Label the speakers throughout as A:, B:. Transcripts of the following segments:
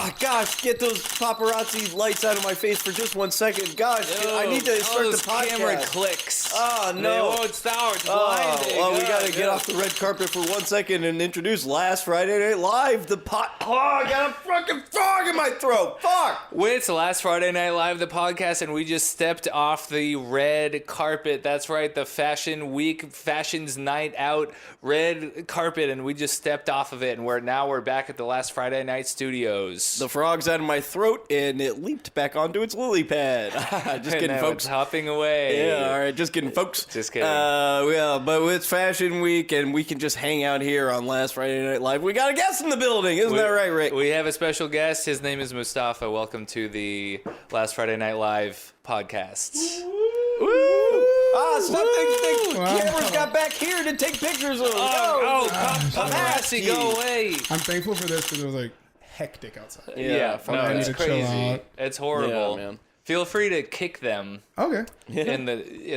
A: Ah, gosh, get those paparazzi lights out of my face for just 1 second. Gosh, I need to start the podcast.
B: Camera clicks.
A: Oh, no.
B: They won't start. It's blinding.
A: Well, we got to get off the red carpet for 1 second and introduce last Friday Night Live, I got a fucking frog in my throat. Fuck.
B: It's Last Friday Night Live, the podcast, and we just stepped off the red carpet. That's right, the Fashion Week, Fashion's Night Out red carpet, and we just stepped off of it, and we're back at the Last Friday Night Studios.
A: The frog's out of my throat, and it leaped back onto its lily pad. Just kidding, folks.
B: It's hopping away.
A: Yeah, all right, just kidding, folks.
B: Just kidding.
A: Yeah, but it's Fashion Week, and we can just hang out here on Last Friday Night Live. We got a guest in the building, isn't that right, Rick?
B: We have a special guest. His name is Mustafa. Welcome to the Last Friday Night Live podcast.
A: Woo! Stop the cameras got back here to take pictures of us.
B: Paparazzi, go away.
C: I'm thankful for this because it was like hectic outside.
B: Yeah, no,
C: I need
B: it's
C: to chill
B: crazy.
C: out.
B: It's horrible.
A: Yeah, man.
B: Feel free to kick them
C: Okay.
B: in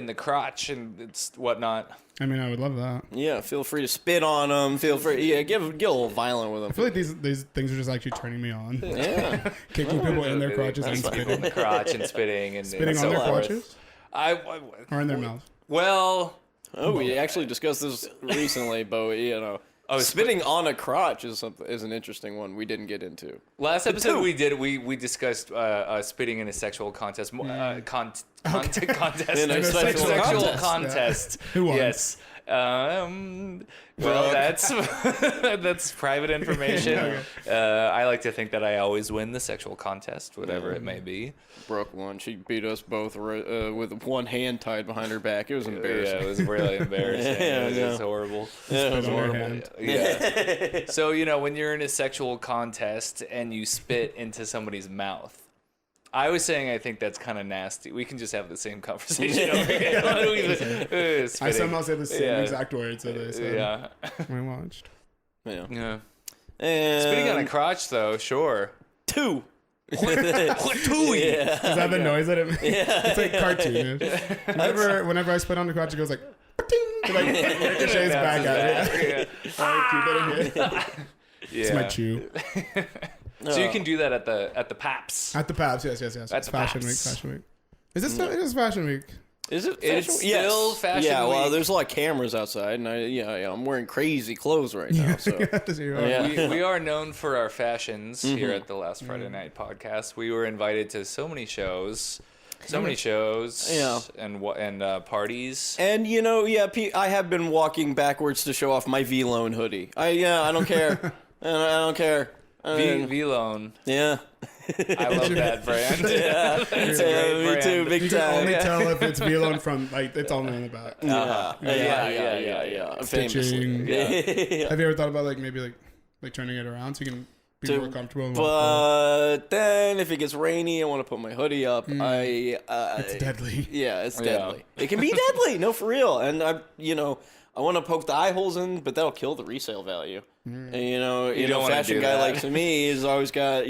B: the crotch and it's whatnot.
C: I mean, I would love that.
A: Yeah, feel free to spit on them. Feel free, get a little violent with them.
C: I feel like these things are just actually turning me on.
A: Yeah,
C: Kicking people in their crotches and
B: In
C: spitting.
B: the crotch and spitting and
C: Spitting
B: and
C: on their
B: so forth.
C: crotches?
B: Or
C: Or in their mouth?
B: Well,
A: we actually discussed this recently, but spitting on a crotch is an interesting one we didn't get into.
B: last episode we discussed spitting in a sexual contest. Contest.
A: In a sexual
B: sexual
A: contest.
B: contest.
C: Yeah. Who won?
B: Yes. Well, that's private information.
C: Okay.
B: I like to think that I always win the sexual contest, whatever it may be.
A: Brooke won. She beat us both with one hand tied behind her back. It was embarrassing.
B: Yeah, it was really embarrassing. It was horrible.
A: Yeah, it was
C: Spit on her
A: horrible.
C: hand.
B: Yeah. So, when you're in a sexual contest and you spit into somebody's mouth, I was saying I think that's kind of nasty. We can just have the same conversation over again.
C: I somehow said the same
B: Yeah.
C: exact words that they said.
B: Yeah.
C: I watched.
A: Yeah.
B: Yeah.
A: And
B: Spitting on a crotch, though, sure.
A: two.
C: Is that the noise that it makes? Yeah. It's like cartoonish. Whenever I spit on the crotch, it goes like, ding, like ricochets back at me. Alright, keep it in here.
B: Yeah.
C: It's my chew.
B: So you can do that at the Paps.
C: At the Paps, yes.
B: That's
C: Fashion
B: Paps.
C: Week. Is this still? It is Fashion Week.
A: Is it?
B: It's
A: Fashion?
B: still Fashion
A: Yeah, well,
B: Week.
A: there's a lot of cameras outside, and I'm wearing crazy clothes right now. So
C: Yeah.
B: We are known for our fashions here at the Last Friday Night podcast. We were invited to so many shows.
A: Yeah.
B: And parties.
A: And I have been walking backwards to show off my V-Lone hoodie. I don't care. I don't care.
B: V-Lone.
A: Yeah.
B: I love that brand.
A: Yeah.
B: It's a great
A: Me
B: brand.
A: too. Big
C: You can
A: time.
C: only tell if it's V-Lone from like it's only in the back.
A: Yeah. Famously.
C: Stitching.
A: Yeah.
C: Have you ever thought about like maybe like turning it around so you can be more comfortable? And
A: But then, if it gets rainy, I want to put my hoodie up.
C: it's deadly.
A: Yeah, it's
B: Yeah.
A: deadly. It can be deadly. No, for real. And I want to poke the eye holes in, but that'll kill the resale value. And,
B: You don't wanna
A: fashion
B: do
A: guy
B: that.
A: like me has always got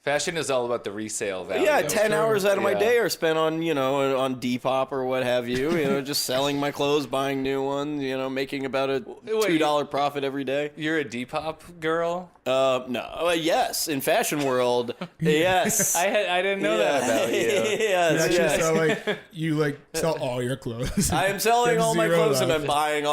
B: Fashion is all about the resale value.
A: Yeah, 10 hours out of my
B: Yeah.
A: day are spent on, on Depop or what have you, just selling my clothes, buying new ones, making about a $2 profit every day.
B: You're a Depop girl?
A: No. Yes, in fashion world, yes.
B: I didn't know that about you.
A: Yes,
C: You actually
A: yes.
C: sell you sell all your clothes.
A: I am selling
C: There's
A: all my
C: zero
A: clothes and
C: left.
A: I'm buying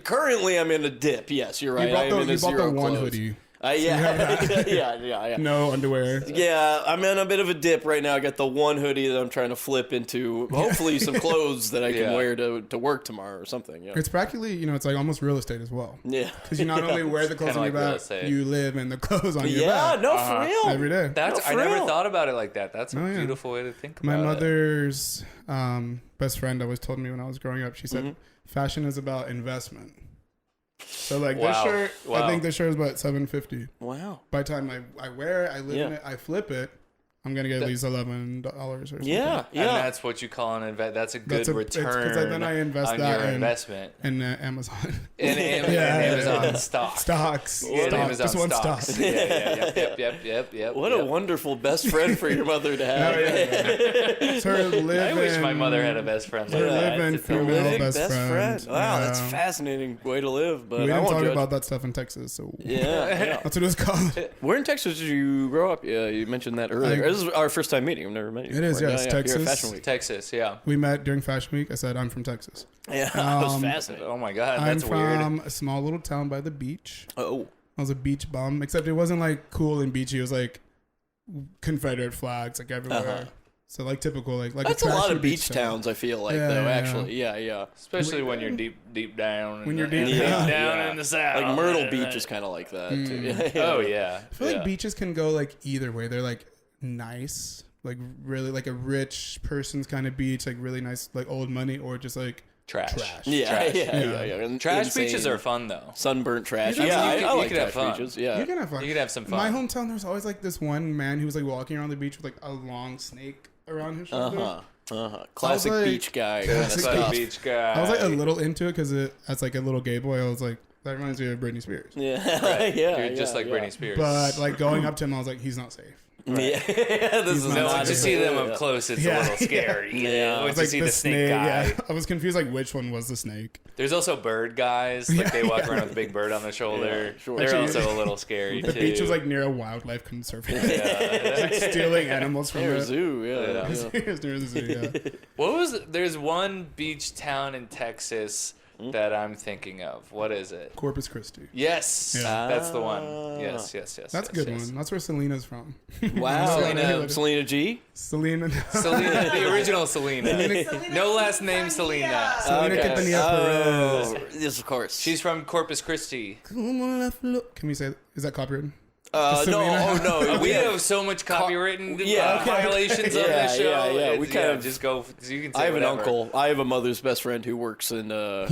A: currently I'm in a dip. Yes, you're right. I am in a
C: You bought
A: zero
C: the one
A: clothes.
C: hoodie.
A: Yeah.
C: No underwear.
A: Yeah, I'm in a bit of a dip right now. I got the one hoodie that I'm trying to flip into, hopefully, some clothes that I can wear to work tomorrow or something. Yeah,
C: It's practically, it's like almost real estate as well.
A: yeah.
C: Because you not only wear the clothes
B: kinda
C: on your
B: like real
C: back,
B: estate.
C: you live in the clothes on your
A: Yeah,
C: back.
A: no, for real.
C: Every day.
B: That's
A: No,
B: I
A: for
B: never
A: real.
B: thought about it like that. That's a
C: Oh, yeah.
B: beautiful way to think about
C: My
B: it.
C: mother's best friend always told me when I was growing up, she said, fashion is about investment. So like this
B: Wow.
C: shirt,
B: Wow.
C: I think this shirt is about $750.
A: Wow.
C: By the time I wear it, I live in it, I flip it, I'm gonna get at least $11 or something.
A: Yeah,
B: And that's what you call an investment. That's a good return.
C: Because then I invest
B: on
C: that
B: your
C: in
B: investment
C: in Amazon.
B: in Amazon stocks.
C: Stocks.
B: Yeah,
C: Stock.
B: Amazon
C: Just one
B: stocks.
C: stock.
B: Yep.
A: What a wonderful best friend for your mother to have.
C: It's her living.
B: I wish my mother had a best friend like
C: Her
B: that.
C: living
B: It's
C: female
B: amazing.
C: best friend.
A: Wow, that's
C: Yeah.
A: a fascinating way to live. But
C: We
A: I
C: didn't
A: won't
C: talk
A: judge.
C: about that stuff in Texas, so
A: Yeah.
C: that's what it was called.
A: Where in Texas did you grow up? Yeah, you mentioned that earlier. This is our first time meeting. I've never met you.
C: It is,
A: before.
C: yes,
A: Here at
C: Texas.
A: Fashion Week.
B: Texas, yeah.
C: We met during Fashion Week. I said I'm from Texas.
A: Yeah, that was fascinating.
B: Oh my God,
C: I'm
B: that's weird.
C: from a small little town by the beach.
A: Oh,
C: I was a beach bum, except it wasn't like cool and beachy. It was like Confederate flags like everywhere. So like typical like
A: that's a lot
C: trashy
A: of beach
C: town.
A: towns. I feel like
C: Yeah,
A: though.
C: yeah,
A: Actually, yeah.
B: Especially when you're deep down.
C: When you're
B: in
C: deep
B: the-
C: down.
B: in the south.
A: Like Myrtle Beach is kind of like that. Too.
B: Oh yeah.
C: I feel like beaches can go like either way. They're like nice, like really like a rich person's kind of beach, like really nice, like old money, or just like
B: Trash.
A: Yeah,
B: Trash.
A: yeah. And
B: Trash
A: insane
B: beaches are fun though.
A: sunburnt trash.
C: You
A: Yeah,
C: can-
A: I
B: you
A: like
B: can have
A: trash
B: fun.
A: beaches. Yeah,
C: you can have fun.
B: You could have some fun.
C: My hometown, there was always like this one man who was like walking around the beach with like a long snake around his shoulder.
A: Classic
C: like-
A: beach guy. Kind of
C: Classic
B: Like
A: stuff.
B: beach guy.
C: I was like a little into it because as like a little gay boy, I was like, that reminds me of Britney Spears.
A: Yeah,
B: Right.
A: yeah.
B: You're just like
A: yeah.
B: Britney Spears.
C: But like going up to him, I was like, he's not safe.
A: Yeah, this is
C: not
B: no,
C: like
B: once you
C: it.
B: see them
A: Yeah.
B: up close, it's
C: Yeah.
B: a little scary.
A: Yeah.
B: Once
C: It's
B: you
C: like
B: see the snake guy.
C: Yeah, I was confused like which one was the snake.
B: There's also bird guys. Like they walk around with a big bird on their shoulder.
A: Yeah, sure.
B: They're
C: Actually,
B: also a little scary
C: The
B: too.
C: beach was like near a wildlife conservatory.
B: Yeah.
C: Like stealing animals from
A: Near a
C: the
A: zoo. Yeah.
B: Yeah.
A: yeah.
C: It was near the zoo. Yeah.
B: What was? There's one beach town in Texas that I'm thinking of. What is it?
C: Corpus Christi.
B: Yes,
C: Yeah.
B: that's the one. Yes.
C: That's
B: yes,
C: a good
B: yes.
C: one. That's where Selena's from.
A: Wow.
B: Selena-
A: Selena G.
C: Selena.
B: Selena, the original Selena. No last name Selena.
C: Selena
A: Okay.
C: Quintanilla
A: Oh,
C: Perez.
A: yes, of course.
B: She's from Corpus Christi.
C: Can we say? Is that copyrighted?
A: no.
C: Selena.
A: Oh no.
B: We have so much copywritten
A: Yeah, okay.
B: violations on
A: Yeah,
B: this show.
A: yeah.
B: It's-
A: We kind of-
B: just go. You can say
A: I have
B: whatever.
A: an uncle. I have a mother's best friend who works in the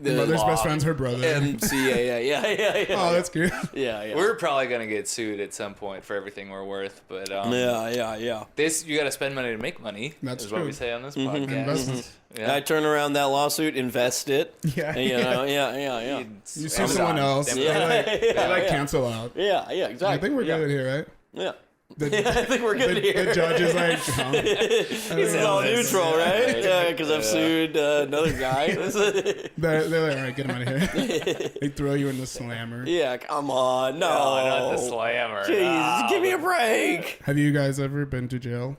C: Mother's
A: law.
C: best friend's her brother.
A: MCA. Yeah.
C: Oh, that's cute.
A: yeah.
B: We're probably gonna get sued at some point for everything we're worth, but
A: yeah.
B: this you got to spend money to make money.
C: That's
B: is what
C: true.
B: we say on this
A: Mm-hmm.
B: podcast.
C: Investment.
B: Yeah.
A: I turn around that lawsuit, invest it.
C: Yeah.
A: And, you know, yeah.
C: You sue
B: Amazon.
C: someone else.
B: Amazon.
C: They like cancel out.
A: Yeah, exactly.
C: I think we're good here, right?
A: Yeah.
C: The,
A: I think we're good here.
C: the judge is like,
A: This is all neutral, right? Yeah, because I've sued another guy.
C: they're like, all right, get him out of here. They throw you in the slammer.
A: Yeah, come on. No.
B: Oh, not the slammer.
A: Jeez,
B: Ah,
A: give me a break.
C: Have you guys ever been to jail?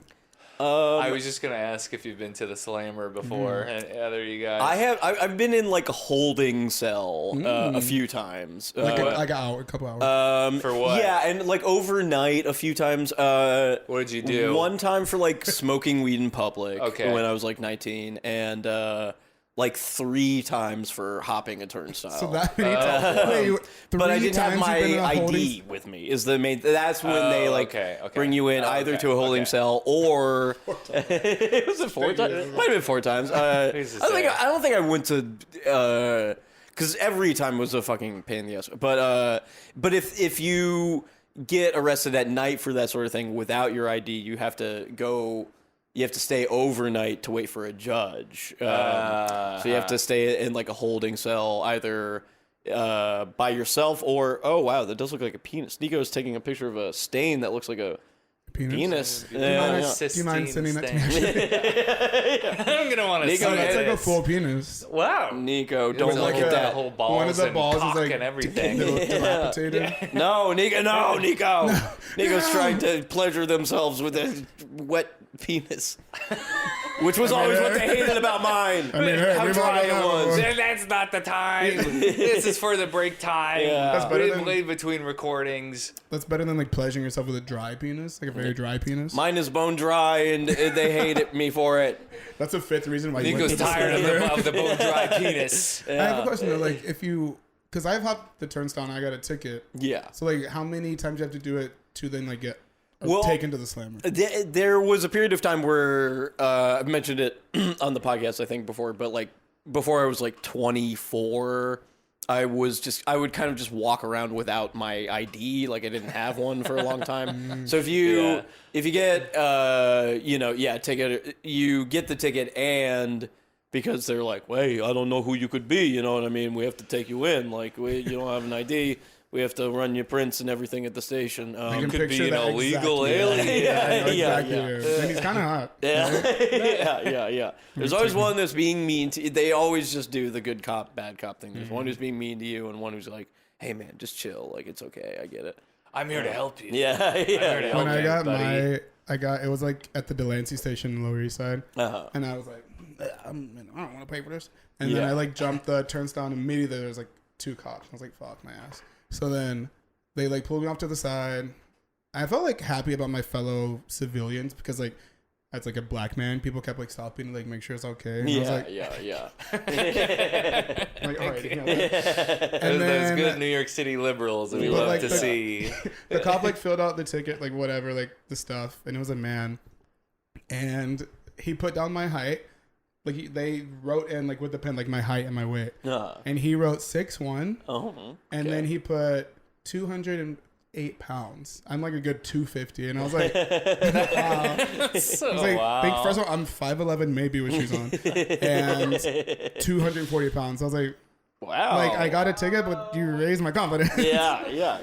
B: I was just gonna ask if you've been to the slammer before, and other you guys.
A: I have. I've been in like a holding cell a few times.
C: Like an hour, a couple hours.
B: For what?
A: Yeah, and like overnight a few times.
B: What did you do?
A: One time for like smoking weed in public.
B: Okay.
A: When I was like 19, and like 3 times for hopping a turnstile.
C: So that many times.
A: But I
C: Three
A: didn't have
C: times
A: my
C: you've been in a
A: ID
C: holding-
A: with me. Is the main? That's when they like
B: okay.
A: bring you in
B: Oh,
A: either
B: okay,
A: to a holding
B: okay.
A: cell or was it 4 times? It might have been 4 times. I don't think I went to because every time was a fucking pain in the ass. But if you get arrested at night for that sort of thing without your ID, you have to go. You have to stay overnight to wait for a judge. So you have to stay in like a holding cell, either by yourself or oh wow, that does look like a penis. Nico's taking a picture of a stain that looks like a penis.
C: Do you mind sending that to me?
B: I'm gonna want to see
A: Nico,
C: It's like a
B: this.
C: full penis.
B: Wow.
A: Nico, don't
B: It's
A: look
B: like
A: at
B: the
A: that.
B: whole balls
C: One of the
B: and
C: balls is
B: cock
C: like
B: and everything.
C: dilapidated.
A: No, Nico, Nico. Nico's trying to pleasure themselves with a wet penis. Which was always what they hated about mine.
C: I mean, hey,
A: how
C: we've all
A: dry
C: done that
A: it was.
C: before.
B: That's not the time. This is for the break time.
A: Yeah. That's
C: better
B: We
C: than-
B: played between recordings.
C: That's better than like pleasuring yourself with a dry penis, like a very dry penis.
A: Mine is bone dry, and they hated me for it.
C: That's a fifth reason why you went
B: Nico's
C: to the
B: tired
C: slammer.
B: of the bone dry penis.
C: I have a question though, like if you, because I've hopped the turnstile and I got a ticket.
A: Yeah.
C: So like, how many times you have to do it to then like get
A: Well,
C: taken to the slammer?
A: There was a period of time where I've mentioned it on the podcast, I think, before, but like before I was like 24, I would kind of just walk around without my ID, like I didn't have one for a long time. So if you get ticket, you get the ticket, and because they're like, "Hey, I don't know who you could be," you know what I mean? We have to take you in, like you don't have an ID. We have to run your prints and everything at the station.
B: You could be an illegal alien.
A: Yeah.
C: And he's kind of hot.
A: Yeah. There's always one that's being mean to you. They always just do the good cop, bad cop thing. There's one who's being mean to you and one who's like, hey, man, just chill. Like, it's okay. I get it.
B: I'm here to help you.
A: Yeah.
C: When I got it was like at the Delancey station in Lower East Side. And I was like, I don't want to pay for this. And then I like jumped the turnstile and immediately there was like 2 cops. I was like, fuck my ass. So then they like pulled me off to the side. I felt like happy about my fellow civilians because like as like a black man, people kept like stopping to like make sure it's okay. And I was like, I'm like, all right. And
B: those good New York City liberals that we love like, to see.
C: The cop like filled out the ticket, like whatever, like the stuff, and it was a man, and he put down my height. Like they wrote in like with the pen like my height and my weight, and he wrote 6'1", and then he put 208 pounds. I'm like a good 250, and I was like, wow. First of all, I'm 5'11", maybe with shoes on, and 240 pounds. I was like,
A: wow.
C: Like I got a ticket, but you raised my confidence.
A: Yeah.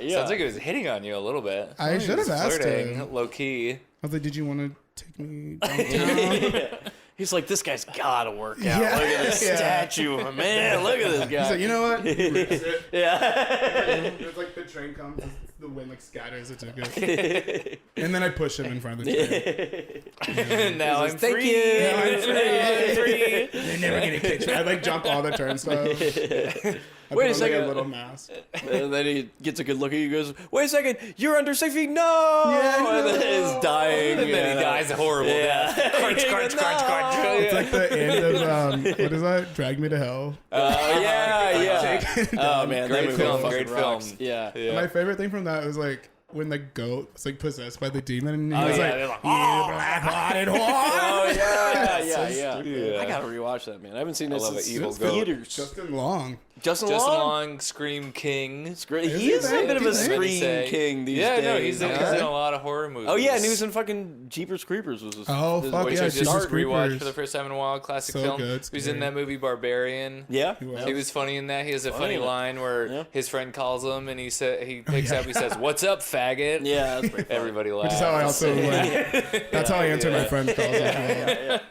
B: Sounds like it was hitting on you a little bit.
C: I should have asked him.
B: Low key.
C: I was like, did you want to take me downtown?
A: He's like, this guy's gotta work out. Look at this statue, man. Look at this guy.
C: He's like, you know what?
A: Yeah.
C: It's like the train comes, the wind like scatters it. And then I push him in front of the train.
B: Now I'm
A: thank
B: free.
A: you.
B: I'm free.
C: They're never gonna catch me. I like jump all the turnstiles.
A: Wait a second.
C: Like a little mask.
A: And then he gets a good look at you. He goes, wait a second, you're under 6 feet. No.
C: Yeah,
A: and then he's dying.
B: And then he dies a horrible death. Crunch.
C: It's like the end of what is that? Drag Me to Hell.
A: Yeah. Oh man,
B: Great
A: that
B: film.
A: movie
B: Great
A: rocks.
B: film.
A: Yeah.
C: My favorite thing from that was like when the goat was like possessed by the demon, and he was
B: they're
C: like, "You black-hearted whore."
A: Oh yeah.
B: stupid.
A: I gotta rewatch that, man. I haven't seen it
B: love
A: since
B: an evil
A: theaters.
C: Justin Long.
A: Justin
B: Justin
A: Long.
B: Long, Scream King.
A: He is a bit of a
C: Is he?
A: scream king these
B: Yeah,
A: days.
B: no, he's in a lot of horror movies.
A: Oh yeah, and he was in fucking Jeepers Creepers. Was his,
C: Oh,
A: his
C: fuck
B: Which
C: yeah,
B: I just
C: Jeepers
B: rewatched
C: Creepers.
B: for the first time in a while. Classic
C: So
B: film.
C: good,
B: He was in
C: scary.
B: that movie Barbarian.
A: Yeah.
B: He was funny in that. He has a funny line where his friend calls him and he picks up. He says, "What's up, faggot?"
A: Yeah, that's pretty funny.
B: Everybody laughs.
C: Which is how I also that's how I answer my friends' calls.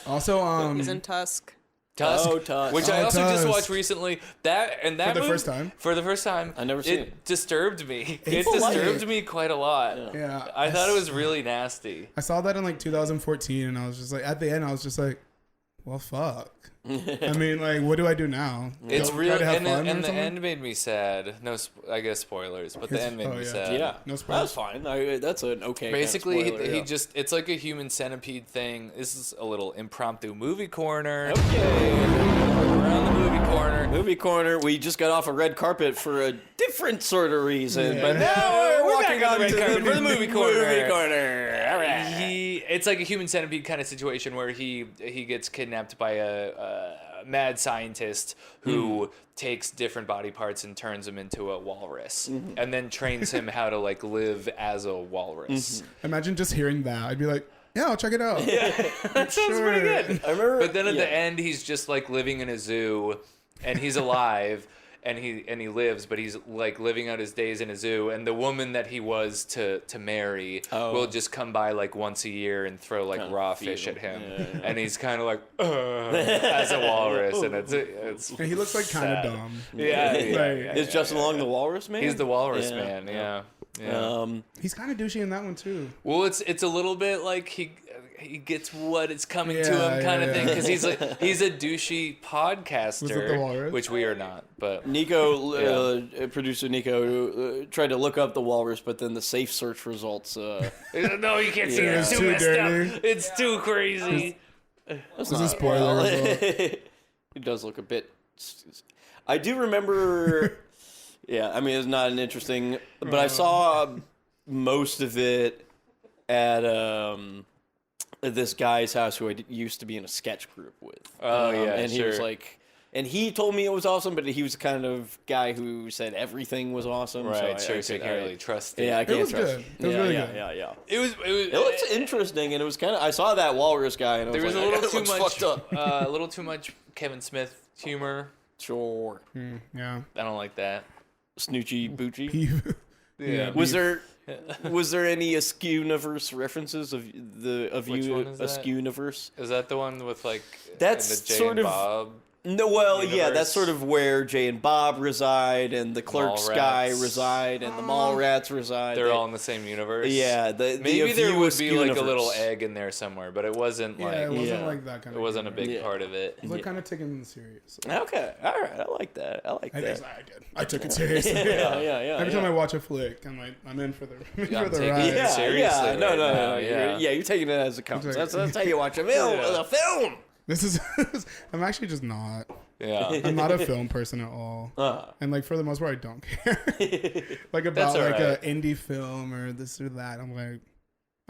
C: Also,
D: He's in Tusk.
B: Tusk,
A: Oh, Tusk.
B: which I
C: Oh,
B: also just
C: Tusk.
B: watched recently. That
C: For the
B: movie-
C: first time?
B: For the first time,
A: I never seen it.
B: Disturbed me. It
C: People like
B: disturbed
C: it.
B: me quite a lot.
C: yeah,
B: I thought it was really nasty.
C: I saw that in like 2014, and I was just like, at the end, I was just like, well, fuck. I mean, like, what do I do now?
B: It's
C: Go
B: real,
C: try to have
B: and,
C: fun or
B: and the
C: something?
B: end made me sad. No, I guess spoilers, but the end made
C: Oh,
B: me
C: yeah.
B: sad.
A: Yeah,
C: No
A: that's
C: spoilers.
A: fine. That's an okay.
B: Basically,
A: kind of spoiler,
B: he
A: yeah.
B: just—it's like a human centipede thing. This is a little impromptu movie corner.
A: Okay.
B: We're on the movie corner.
A: Movie corner. We just got off a red carpet for a different sort of reason,
C: Yeah.
A: but now we're walking
B: back on
A: on
B: the red
A: to
B: carpet for the movie corner.
A: Movie corner. All right.
B: It's like a human centipede kind of situation where he gets kidnapped by a mad scientist who takes different body parts and turns them into a walrus, and then trains him how to like live as a walrus.
C: Imagine just hearing that. I'd be like, yeah, I'll check it out.
B: That sounds pretty good.
A: I remember.
B: But then at the end, he's just like living in a zoo, and he's alive, and he lives, but he's like living out his days in a zoo. And the woman that he was to marry will just come by like once a year and throw like
A: Kinda
B: raw
A: feed
B: fish
A: him.
B: at him,
A: Yeah.
B: and he's kind of like as a walrus, and it's
C: And he looks like kind of
B: sad.
C: dumb.
B: Yeah,
A: Is Justin Long the Walrus Man?
B: he's the walrus
A: Yeah.
B: man. Yeah.
C: He's kind of douchey in that one too.
B: Well, it's a little bit like he gets what is coming to
C: Yeah,
B: him kind of
C: yeah,
B: thing
C: yeah.
B: because he's a douchey podcaster,
C: Was it the walrus?
B: which we are not. But
A: Nico, producer Nico, tried to look up the walrus, but then the safe search results.
B: no, you can't see
A: Yeah.
B: it. It's
C: It's
B: too
C: too
B: messed
C: dirty.
B: up. It's too crazy.
A: That's
C: This is a
A: not-
C: spoiler as well.
A: It does look a bit. I do remember. Yeah, I mean it's not an interesting, but I saw most of it at this guy's house who I used to be in a sketch group with.
B: Oh, yeah,
A: and he was
B: sure.
A: like, and he told me it was awesome, but he was the kind of guy who said everything was awesome.
B: Right,
A: so
B: so you can't really trust it.
A: Yeah, I can't
C: was
A: trust
C: good. It was really good.
A: Yeah.
B: It
A: It looked interesting, and it was kind of. I saw that walrus guy, and I
B: there was
A: like,
B: a little
A: "That
B: too
A: looks
B: much,
A: fucked up."
B: a little too much Kevin Smith humor.
A: Sure,
C: Yeah.
B: I don't like that.
A: Snoochie Boochie.
B: Yeah.
A: Was there any Askew-niverse references of
B: Which
A: you
B: one is that?
A: Askew-niverse?
B: Is that the one with like
A: That's
B: the Jay
A: sort
B: and
A: of-
B: Bob?
A: No, well, yeah,
B: Universe?
A: that's sort of where Jay and Bob reside, and the Clerks guy
B: Mallrats.
A: reside, and the Mallrats reside.
B: They're all in the same universe.
A: Yeah,
B: Maybe there would be like a
A: Askew-niverse.
B: little egg in there somewhere, but it wasn't like
C: Yeah, it wasn't
A: Yeah.
C: like that kind
B: it
C: of.
B: wasn't a big
A: Yeah.
B: part of it.
C: It was like kind of taken seriously.
A: Okay, all right, I like that. I like
C: I
A: that.
C: guess I did. I took it seriously.
A: Yeah.
C: Every time I watch a flick, I'm in for the
B: I'm
C: for the
B: taking
C: ride.
B: it
A: Yeah,
B: seriously
A: yeah, no,
B: right
A: no,
B: now,
A: no.
B: yeah.
A: You're taking it as it comes.
C: It's like-
A: That's how you watch a film.
B: Yeah.
A: A film.
C: This is. I'm actually just not.
B: Yeah.
C: I'm not a film person at all. And like for the most part, I don't care. Like about
B: That's
C: like
B: alright.
C: a indie film or this or that. I'm like,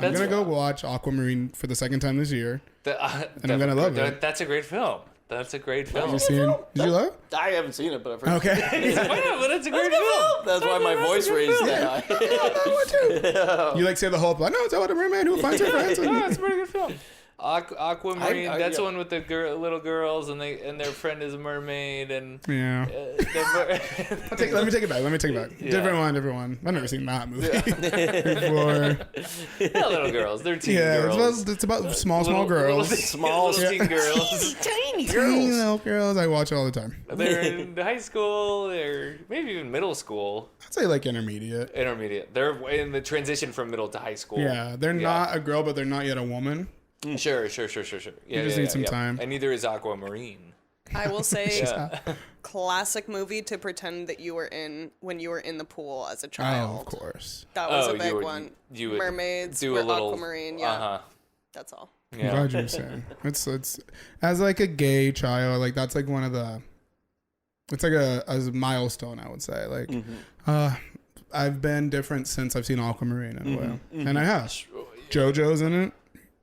C: I'm
B: That's
C: gonna go watch Aquamarine for the second time this year.
B: And
C: I'm gonna love it.
B: That's a great film. That's a great film.
C: You seen? Did you love it?
A: I haven't seen it, but I've heard.
C: Okay.
B: Why not? But it's a great film.
A: That's why my voice raised that high.
C: You like say the whole plot? No, it's about a mermaid who finds her friends.
B: Yeah, it's a pretty good film. Aquamarine.
A: I-
B: That's
A: yeah.
B: the one with the little girls, and their friend is a mermaid, and
C: Yeah. Let me take it back.
B: Yeah.
C: Different one. I've never seen that movie before.
B: Not little girls. They're teen
C: Yeah,
B: girls.
C: it's about small
B: Little
C: girls.
B: little teen girls.
A: Tiny
C: Teen little girls. I watch all the time.
B: They're in high school, or maybe even middle school,
C: I'd say like intermediate.
B: intermediate. They're in the transition from middle to high school.
C: Yeah, they're not a girl, but they're not yet a woman.
B: Sure. Yeah,
C: just need some time.
B: And neither is Aquamarine.
D: I will say,
B: Yeah.
D: classic movie to pretend that you were in when you were in the pool as a
C: Oh,
D: child.
C: of course.
D: That was
B: Oh,
D: a big
B: you would-
D: one.
B: you would
D: Mermaids,
B: do a little
D: Aquamarine, yeah.
B: Uh-huh.
D: That's all.
C: I'm
B: Yeah.
C: glad you're saying. It's as like a gay child, like that's like one of the. It's like a milestone, I would say. Like, I've been different since I've seen Aquamarine in a way, and I have. JoJo's in it.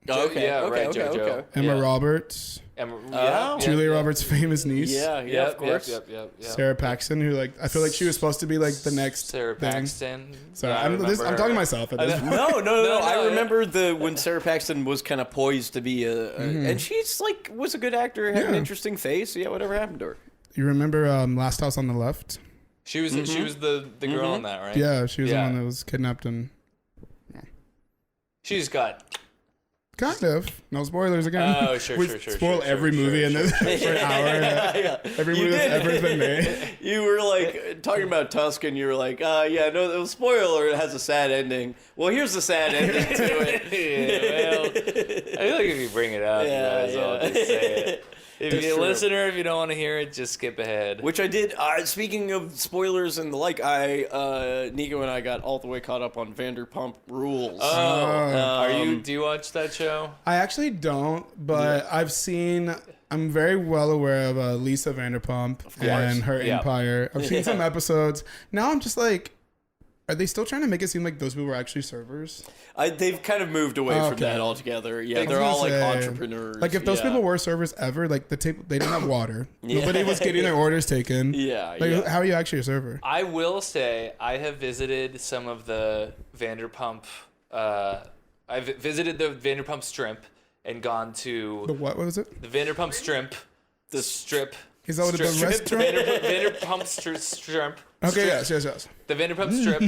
A: Okay.
B: Yeah,
A: okay,
B: right,
A: okay,
B: JoJo.
A: okay.
C: Emma
B: Yeah.
C: Roberts,
A: Oh.
C: Julia Roberts' famous niece.
A: Yeah, of course.
B: Yep.
C: Sarah Paxton, who like I feel like she was supposed to be like the next
B: Sarah
C: thing.
B: Paxton.
C: Sorry,
B: Yeah, I
C: I'm
B: remember
C: talking
B: her.
C: to myself at this point.
A: No. I
B: yeah.
A: remember when Sarah Paxton was kind of poised to be and she's like was a good actor, had an
C: Yeah.
A: interesting face. Yeah, whatever happened to her?
C: You remember Last House on the Left?
B: She was the girl in that, right?
C: Yeah, she was
B: Yeah.
C: the one that was kidnapped and
B: She's got.
C: kind of. No spoilers again.
B: Oh, sure.
C: We spoil every movie in this for an hour.
A: Yeah.
C: Every
A: You
C: movie that's
A: did.
C: ever been made.
A: You were like talking about Tusk, and you were like, yeah, no, it was spoiler. It has a sad ending. Well, here's the sad ending to it.
B: Yeah, well, I feel like if you bring it up, you might as well just say it. If
A: That's
B: you're a
A: true.
B: listener, if you don't want to hear it, just skip ahead.
A: Which I did. Speaking of spoilers and the like, Nico and I got all the way caught up on Vanderpump Rules.
B: Do you watch that show?
C: I actually don't, but I've seen. I'm very well aware of Lisa Vanderpump and her
B: Yeah.
C: empire. I've seen some episodes. Now I'm just like, are they still trying to make it seem like those people were actually servers?
A: They've kind of moved away from
C: Okay.
A: that altogether. Yeah,
C: I was
A: they're all like
C: gonna say,
A: entrepreneurs.
C: Like if those
A: yeah.
C: people were servers ever, like the table, they didn't have water.
A: Yeah.
C: Nobody was getting their orders taken.
A: Yeah,
C: Like
A: yeah.
C: how are you actually a server?
B: I will say I have visited some of the Vanderpump. I've visited the Vanderpump Strip and gone to
C: The what was it?
B: the Vanderpump Strip. The strip.
C: Is that what the
B: Strip.
C: restaurant?
B: Vanderpump Strip.
C: Okay,
B: Strip.
C: yes.
B: The Vanderpump Strip.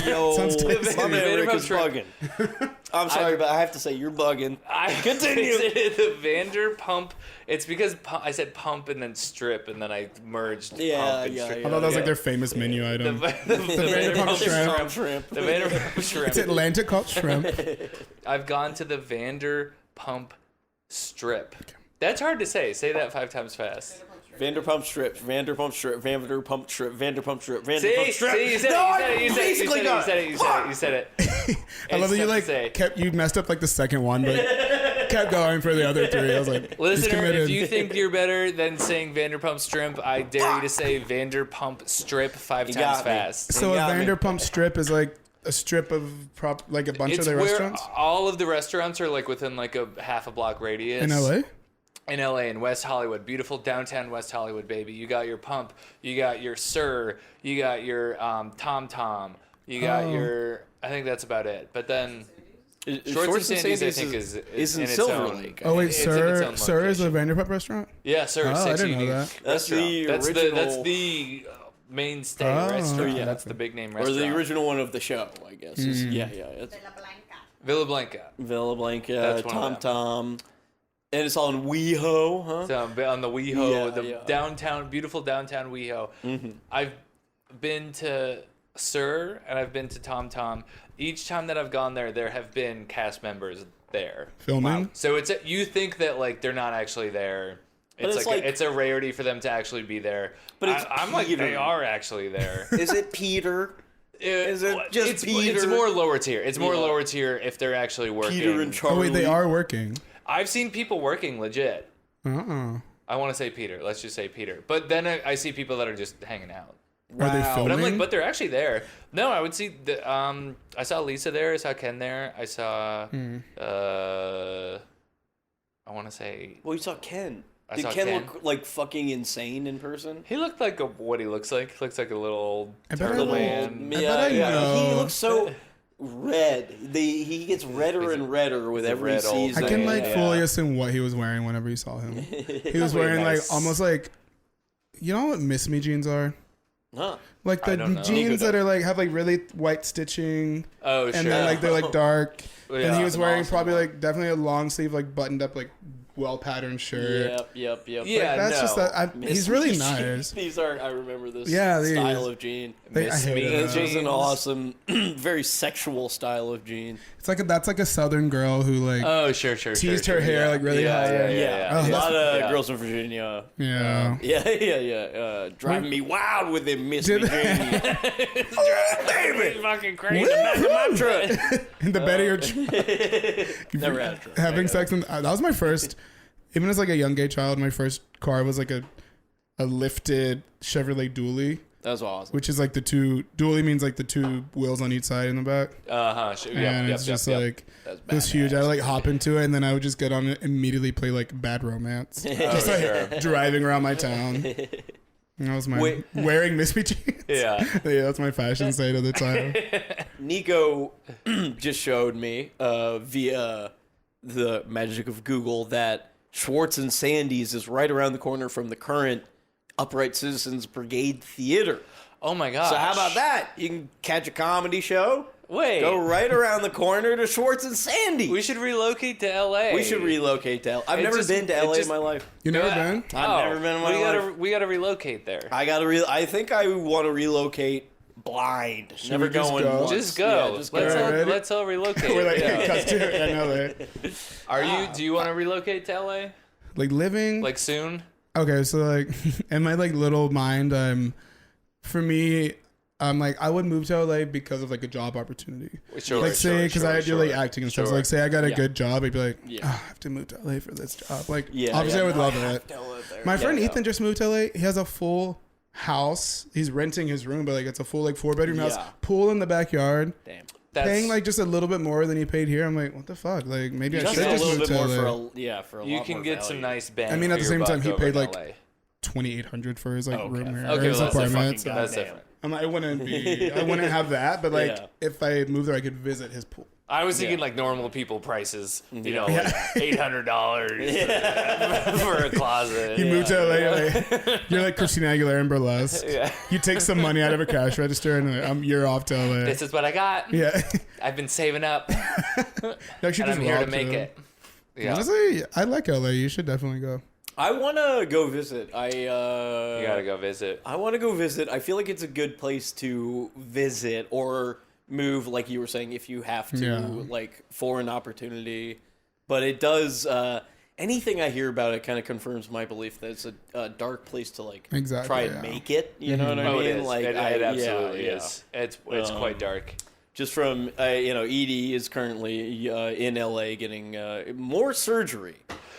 A: Yo,
C: Sounds tasty.
A: my man Rick
B: Vanderpump
A: is
B: Strip.
A: bugging. I'm sorry, but I have to say you're bugging.
B: I
A: Continue.
B: visited the Vanderpump. It's because I said pump and then strip, and then I merged
A: Yeah,
B: pump and
A: yeah,
B: strip.
C: I thought that was like their famous menu item.
B: The
C: Vanderpump shrimp.
A: Shrimp.
B: The Vanderpump shrimp.
C: It's Atlantic called shrimp.
B: I've gone to the Vanderpump Strip. That's hard to say. Say that 5 times fast.
A: Vanderpump Strip, Vanderpump Strip, Vanderpump Strip, Vanderpump Strip, Vanderpump
B: See,
A: Strip.
B: you said it. You said it. You said it.
C: I love that you
B: It's tough to say.
C: like you messed up like the second one, but kept going for the other three. I was like, he's
B: Listener,
C: committed.
B: if you think you're better than saying Vanderpump Strip, I dare you to say Vanderpump Strip 5 times
A: got me.
B: fast.
C: So a
A: got me.
C: Vanderpump Strip is like a strip of like a bunch
B: It's
C: of their
B: where
C: restaurants
B: all of the restaurants are like within like a half a block radius.
C: in LA.
B: in LA, in West Hollywood, beautiful downtown West Hollywood, baby. You got your Pump, you got your Sir, you got your Tom Tom, you got your. I think that's about it. But then Shorts and Sandy's I think is
A: in
B: its
A: Silver
B: own.
A: Lake.
C: Oh wait,
B: It's in its own
C: Sir is a
B: location.
C: Vanderpump restaurant.
B: Yeah, Sir.
C: Oh, I didn't know that.
A: That's the
B: That's
A: original.
B: That's the mainstay
C: Oh,
B: restaurant.
A: yeah.
B: That's the big name
A: or
B: restaurant.
A: the original one of the show, I guess. Yeah. It's
B: Villa Blanca.
A: Villa Blanca,
B: That's one
A: Tom
B: of them.
A: Tom. And it's on WeHo, huh?
B: So on the WeHo,
A: Yeah,
B: the
A: yeah.
B: downtown, beautiful downtown WeHo. I've been to Sir and I've been to Tom Tom. Each time that I've gone there, there have been cast members there.
C: Filming.
B: So you think that like they're not actually there.
A: But it's like-
B: it's a rarity for them to actually be there.
A: But it's
B: I'm like
A: Peter.
B: they are actually there.
A: Is it Peter? Is it just
B: it's
A: Peter?
B: more lower tier. It's more
A: Yeah.
B: lower tier if they're actually working.
A: Peter and Charlie.
C: Oh wait, they are working.
B: I've seen people working legit. I want to say Peter. Let's just say Peter. But then I see people that are just hanging out.
C: Are they
A: Wow.
C: filming?
B: But I'm like, but they're actually there. No, I would see the I saw Lisa there. I saw Ken there. I saw I want to say
A: Well, you saw Ken.
B: I
A: Did
B: saw
A: Ken
B: Ken.
A: look like fucking insane in person?
B: he looked like what he looks like. He looks like a little old
C: I bet I
B: turtle
C: know.
B: man.
C: I bet I
A: He
C: know.
A: looks so red. He gets redder and redder with
B: he's a
A: every
B: red old
A: season.
C: I can like
B: Yeah.
C: fully assume what he was wearing whenever you saw him. He was wearing
B: nice.
C: like almost like, you know what Miss Me jeans are?
A: Huh.
C: Like
B: I
C: the
B: don't know.
C: jeans
A: Nico
C: that are like have like really white stitching,
B: Oh,
C: and
B: sure.
C: then like they're like dark. And
B: Yeah,
C: he was
A: that's an
C: wearing
A: awesome
C: probably
A: one.
C: like definitely a long sleeve like buttoned up like well patterned shirt.
A: Yep.
B: Yeah,
C: That's just
B: no.
C: that.
A: Miss
C: He's really
A: Me
C: nice.
A: These are. I remember this.
C: Yeah, these.
A: style of jean.
C: I
B: Miss
C: hate
B: Me
C: it.
A: This was an
B: jeans.
A: awesome, very sexual style of jean.
C: It's like that's like a Southern girl who like
B: Oh, sure.
C: teased her hair like really
B: Yeah,
C: high.
B: yeah,
A: Yeah,
C: Oh,
A: a
C: that's-
A: lot of
B: yeah.
A: girls in Virginia.
C: Yeah.
A: Yeah. Driving me wild with them Miss Me
C: Did-
A: jeans. Oh, baby,
B: Fucking crazy.
A: back of my truck.
C: In the bed of your truck.
A: Never had a truck.
C: Having sex in that was my first, even as like a young gay child, my first car was like a lifted Chevrolet dually,
A: That's awesome.
C: which is like dually means like the two wheels on each side in the back. And it's just like
A: That's
C: it was huge. I would like hop into it and then I would just get on it and immediately play like Bad Romance, just like
B: sure.
C: driving around my town. And that was my
A: Wait.
C: wearing Miss Me jeans.
B: Yeah.
C: Yeah, that's my fashion site at the time.
A: Nico just showed me via the magic of Google that Schwartz and Sandy's is right around the corner from the current Upright Citizens Brigade Theater.
B: Oh my gosh.
A: So how about that? You can catch a comedy show,
B: Wait.
A: go right around the corner to Schwartz and Sandy.
B: We should relocate to LA.
A: We should relocate to LA. I've
B: It
A: never
B: just-
A: been to
B: it
A: LA
B: just-
A: in my life.
C: You never
B: Yeah.
C: been?
A: I've never been in my life.
B: We gotta relocate there.
A: I think I want to relocate blind. Never
C: we just
A: going
C: go?
A: once.
B: Just go.
A: Yeah, just
B: let's
A: go.
B: all,
C: Ready?
B: let's all relocate.
C: We're like
B: Yeah.
C: cuts to it. I know that.
B: Do you want to relocate to LA?
C: Like living.
B: Like soon?
C: Okay, so like in my like little mind, for me, I'm like I would move to LA because of like a job opportunity.
B: Sure.
C: Like say because I do like
B: sure.
C: acting and stuff. So,
B: Sure.
C: like say I got a
A: Yeah.
C: good job, I'd be like,
A: Yeah.
C: "Oh, I have to move to LA for this job. Like
A: Yeah,
C: obviously
A: yeah,
C: I would
A: no,
C: love
A: have
C: it.
A: to live there.
C: My
A: Yeah,
C: friend
A: yeah.
C: Ethan just moved to LA. He has a full house. He's renting his room, but like it's a full like 4-bedroom house,
A: Yeah.
C: pool in the backyard.
A: Damn.
B: That's,
C: Paying like just a little bit more than he paid here. I'm like, what the fuck? Like maybe I
A: Just
C: should
A: a
C: just
A: little
C: move
A: bit
C: to
A: more
C: LA.
A: for a
B: you
A: lot
B: can
A: more
B: get some
A: value.
B: nice bang.
C: I mean, at
B: for
C: the
B: your
C: same time,
B: buck
C: he
B: over
C: paid,
B: in
C: like,
B: LA.
C: $2,800 for his like
A: Okay.
C: room here.
B: Okay,
C: His
B: well, that's a
C: apartment.
A: fucking
C: So
B: That's
A: goddamn.
B: different.
C: I'm like, I wouldn't have that, but like
A: Yeah.
C: if I moved there, I could visit his pool.
B: I was thinking
A: Yeah.
B: like normal people prices. You know,
C: Yeah.
B: like $800 for a closet.
C: You moved to LA, like, you're like Christina Aguilera in Burlesque.
B: Yeah.
C: You take some money out of a cash register and you're off to LA.
B: This is what I got.
C: Yeah.
B: I've been saving up,
C: You actually
B: and I'm
C: just
B: here to
C: robbed
B: make
C: him.
B: it. Yeah.
C: Honestly, I like LA. You should definitely go.
A: I want to go visit.
B: You gotta go visit.
A: I want to go visit. I feel like it's a good place to visit or move, like you were saying, if you have to,
C: Yeah.
A: like for an opportunity. But it does. Anything I hear about it kind of confirms my belief that it's a dark place to like
C: Exactly,
A: try and
C: yeah.
A: make it. You know what I
B: Oh,
A: mean?
B: it is.
A: Like
B: It
A: I,
B: absolutely
A: yeah.
B: is. It's quite dark.
A: Just from Edie is currently in LA getting more surgery.